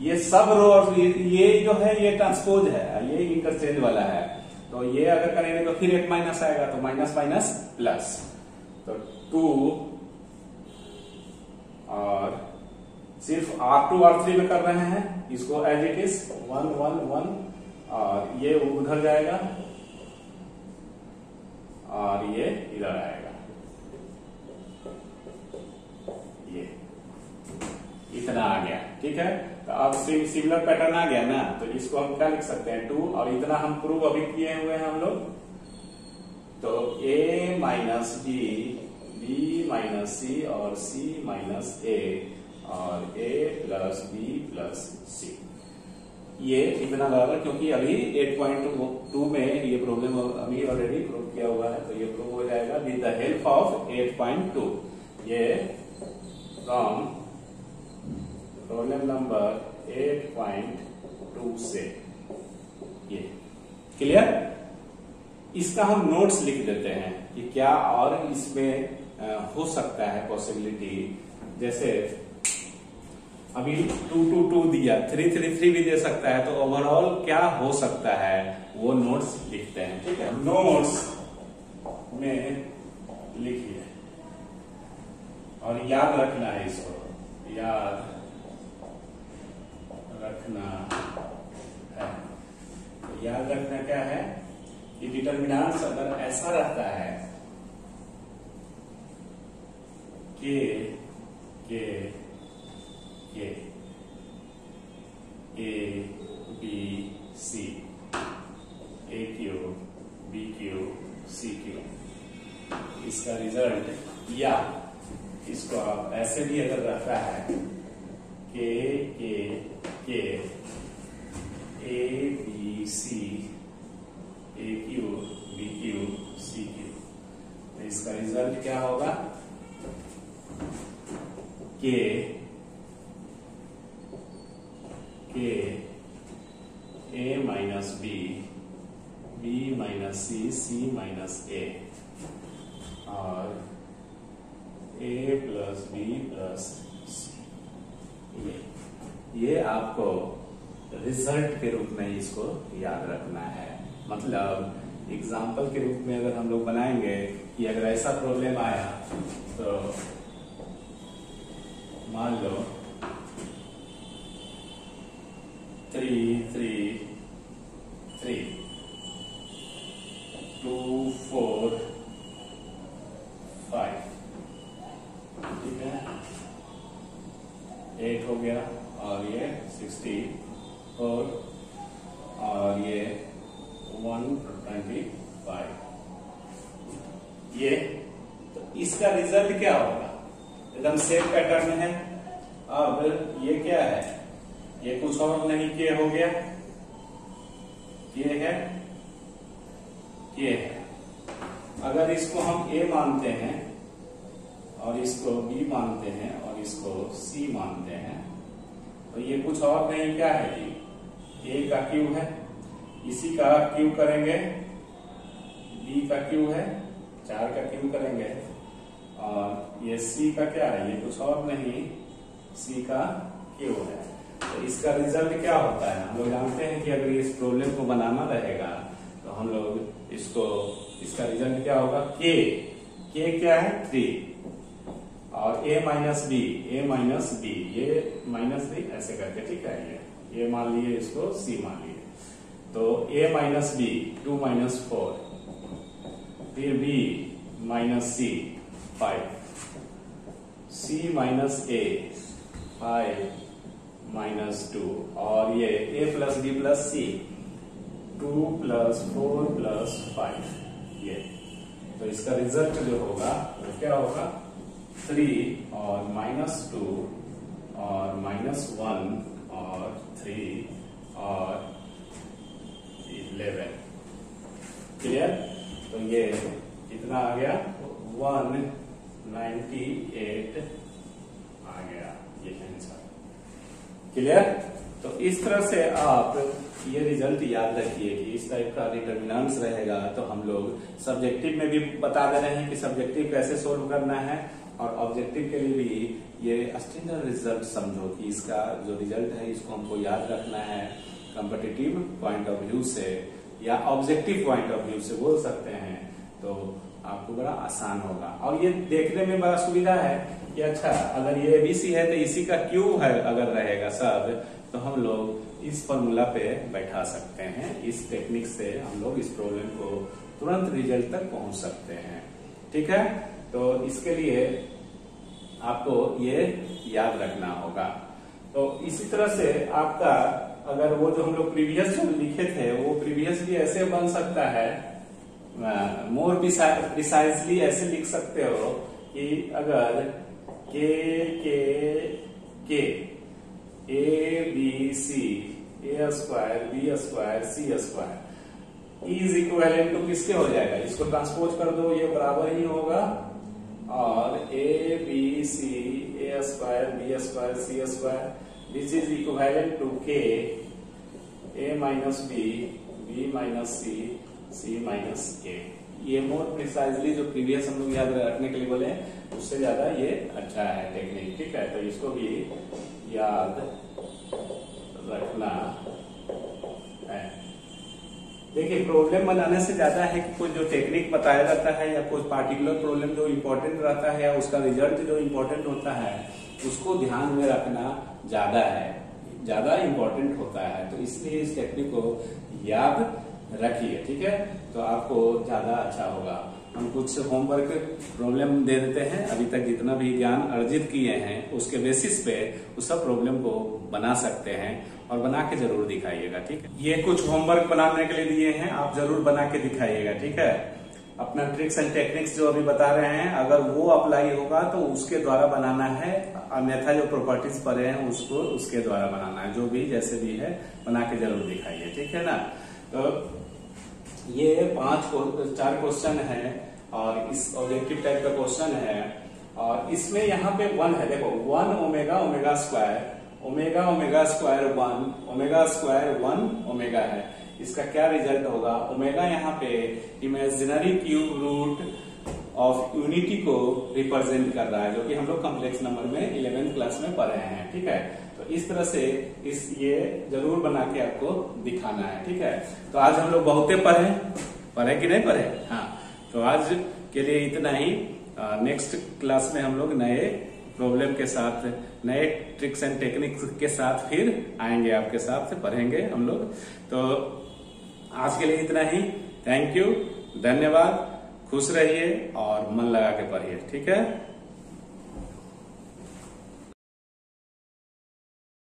ये सब रो और ये जो है ये ट्रांसपोज है, ये इंटरचेंज वाला है, तो ये अगर करेंगे तो फिर एक माइनस आएगा, तो माइनस माइनस प्लस, तो 2 और सिर्फ R2 R3 में कर रहे हैं, इसको एज इट इज 1 1 1, और ये उधर जाएगा और ये इधर आएगा, ये इतना आ गया, ठीक है। तो अब सिमिलर पैटर्न आ गया ना, तो इसको हम क्या लिख सकते हैं 2, और इतना हम प्रूव अभी किए हुए हैं हम लोग, तो a minus b, b minus c और c माइनस a और a plus b plus c, ये इतना बराबर, क्योंकि अभी 8.2 में ये प्रॉब्लम अभी ऑलरेडी प्रूव किया हुआ है, तो ये प्रूव हो जाएगा विद द हेल्प ऑफ 8.2, ये फ्रॉम प्रॉब्लम नंबर 8.2 से, ये क्लियर। इसका हम नोट्स लिख देते हैं कि क्या और इसमें हो सकता है पॉसिबिलिटी, जैसे अभी 2 2 2 दिया, 3 3 3 भी दे सकता है, तो ओवरऑल क्या हो सकता है वो नोट्स लिखते हैं, ठीक है। नोट्स में लिखिए और याद रखना है, इसको याद रखना है। याद रखना क्या है कि डिटर्मिनेंट्स अगर ऐसा रहता है के A B C, A Q B Q C Q, इसका रिजल्ट, या इसको आप ऐसे भी अगर रहता है के A B C, A Q B Q C Q, तो इसका रिजल्ट क्या होगा, के A minus B, B minus C, C minus A, और A plus B plus C, ये आपको रिजल्ट के रूप में इसको याद रखना है। मतलब एग्जाम्पल के रूप में अगर हम लोग बनाएंगे कि अगर ऐसा प्रॉब्लम आया, तो मान लो 3 3 3 2 4 5, ठीक है, 8 हो गया, और ये 64 और ये 125, ये तो इसका रिजल्ट क्या होगा, एकदम सेम पैटर्न में है। अब ये क्या है, ये कुछ और नहीं के हो गया, ये है, ये है। अगर इसको हम A मानते हैं और इसको B मानते हैं और इसको C मानते हैं, तो ये कुछ और नहीं क्या है जी, A का Q है, इसी का Q करेंगे, B का Q है, 4 का Q करेंगे, और ये C का क्या है, ये कुछ और नहीं C का Q है। तो इसका रिजल्ट क्या होता है, हम लोग जानते हैं कि अगर इस प्रॉब्लम को बनाना रहेगा तो हम लोग इसको, इसका रिजल्ट क्या होगा, K क्या है 3, और A माइनस बी, ये माइनस बी ऐसे करके, ठीक है, ए मान लिए, इसको सी मान लिए। तो a माइनस बी 2 माइनस 4, फिर b minus C 5, c minus A 5 minus 2, और ये a plus b plus C 2 plus 4 plus 5 ये। तो इसका रिजल्ट जो होगा वो क्या होगा 3 और माइनस 2 और माइनस 1 और 3 और 11। क्लियर? तो ये कितना आ गया 198 आ गया ये आंसर। क्लियर? तो इस तरह से आप ये रिजल्ट याद रखिए कि इस टाइप का डिटर्मिनेंट्स रहेगा। तो हम लोग सब्जेक्टिव में भी बता दे रहे हैं कि सब्जेक्टिव कैसे सोल्व करना है, और ऑब्जेक्टिव के लिए भी ये स्टैंडर्ड रिजल्ट समझो कि इसका जो रिजल्ट है इसको हमको याद रखना है कॉम्पिटिटिव पॉइंट ऑफ व्यू से या ऑब्जेक्टिव पॉइंट ऑफ व्यू से बोल सकते हैं। तो आपको बड़ा आसान होगा, और ये देखने में बड़ा सुविधा है कि अच्छा अगर ये एबीसी है तो इसी का क्यू है अगर रहेगा सब, तो हम लोग इस फॉर्मूला पे बैठा सकते हैं। इस टेक्निक से हम लोग इस प्रॉब्लम को तुरंत रिजल्ट तक पहुंच सकते हैं। ठीक है? तो इसके लिए आपको ये याद रखना होगा। तो इसी तरह से आपका अगर वो जो हम लोग प्रीवियस जो लिखे थे वो प्रीवियस भी ऐसे बन सकता है, मोर प्रिसाइजली ऐसे लिख सकते हो कि अगर के A B C A square B square C square is equal to किसके हो जाएगा, इसको ट्रांसपोज कर दो, ये बराबर ही होगा, और A B C A square B square C square this is equal to के A minus B minus C minus A. ये मोर प्रिसाइजली जो प्रीवियस हम लोग याद रखने के लिए बोले उससे ज्यादा ये अच्छा है टेक्निक। ठीक है? तो इसको भी याद रखना है। देखिए प्रॉब्लम बनाने से ज्यादा है कि कोई जो टेक्निक बताया जाता है या कोई पार्टिकुलर प्रॉब्लम जो इम्पोर्टेंट रहता है या उसका रिजल्ट जो इम्पोर्टेंट होता है उसको ध्यान में रखना ज्यादा इम्पोर्टेंट होता है। तो इसलिए इस टेक्निक को याद रखिए। ठीक है? तो आपको ज्यादा अच्छा होगा। हम कुछ होमवर्क प्रॉब्लम दे देते हैं, अभी तक जितना भी ज्ञान अर्जित किए हैं उसके बेसिस पे उस सब प्रॉब्लम को बना सकते हैं, और बना के जरूर दिखाइएगा। ठीक है? ये कुछ होमवर्क बनाने के लिए दिए हैं, आप जरूर बना के दिखाइएगा। ठीक है? अपना ट्रिक्स एंड टेक्निक्स जो अभी बता रहे हैं अगर वो अप्लाई होगा तो उसके द्वारा बनाना है, अन्यथा जो प्रॉपर्टीज पढ़े हैं उसको उसके द्वारा बनाना है। जो भी जैसे भी है बना के जरूर दिखाइए। ठीक है ना? तो ये 4 क्वेश्चन है और इस ऑब्जेक्टिव टाइप का क्वेश्चन है, और इसमें यहाँ पे 1 है। देखो 1 omega omega square 1 omega square 1 omega है। इसका क्या रिजल्ट होगा? ओमेगा यहाँ पे imaginary cube root of unity को रिप्रेजेंट कर रहा है, जो कि हम लोग कॉम्प्लेक्स नंबर में 11th क्लास में पढ़े हैं। ठीक है? तो इस तरह से ये जरूर बना के आपको दिखाना है। ठीक है? तो आज हम लोग बहुते पढ़े कि नहीं पढ़े? हाँ, तो आज के लिए इतना ही। नेक्स्ट क्लास में हम लोग नए प्रॉब्लम के साथ, नए ट्रिक्स एंड टेक्निक्स के साथ फिर आएंगे, आपके साथ पढ़ेंगे हम लोग। तो आज के लिए इतना ही। थैंक यू, धन्यवाद, खुश रहिए और मन लगा के पढ़िए। ठीक है?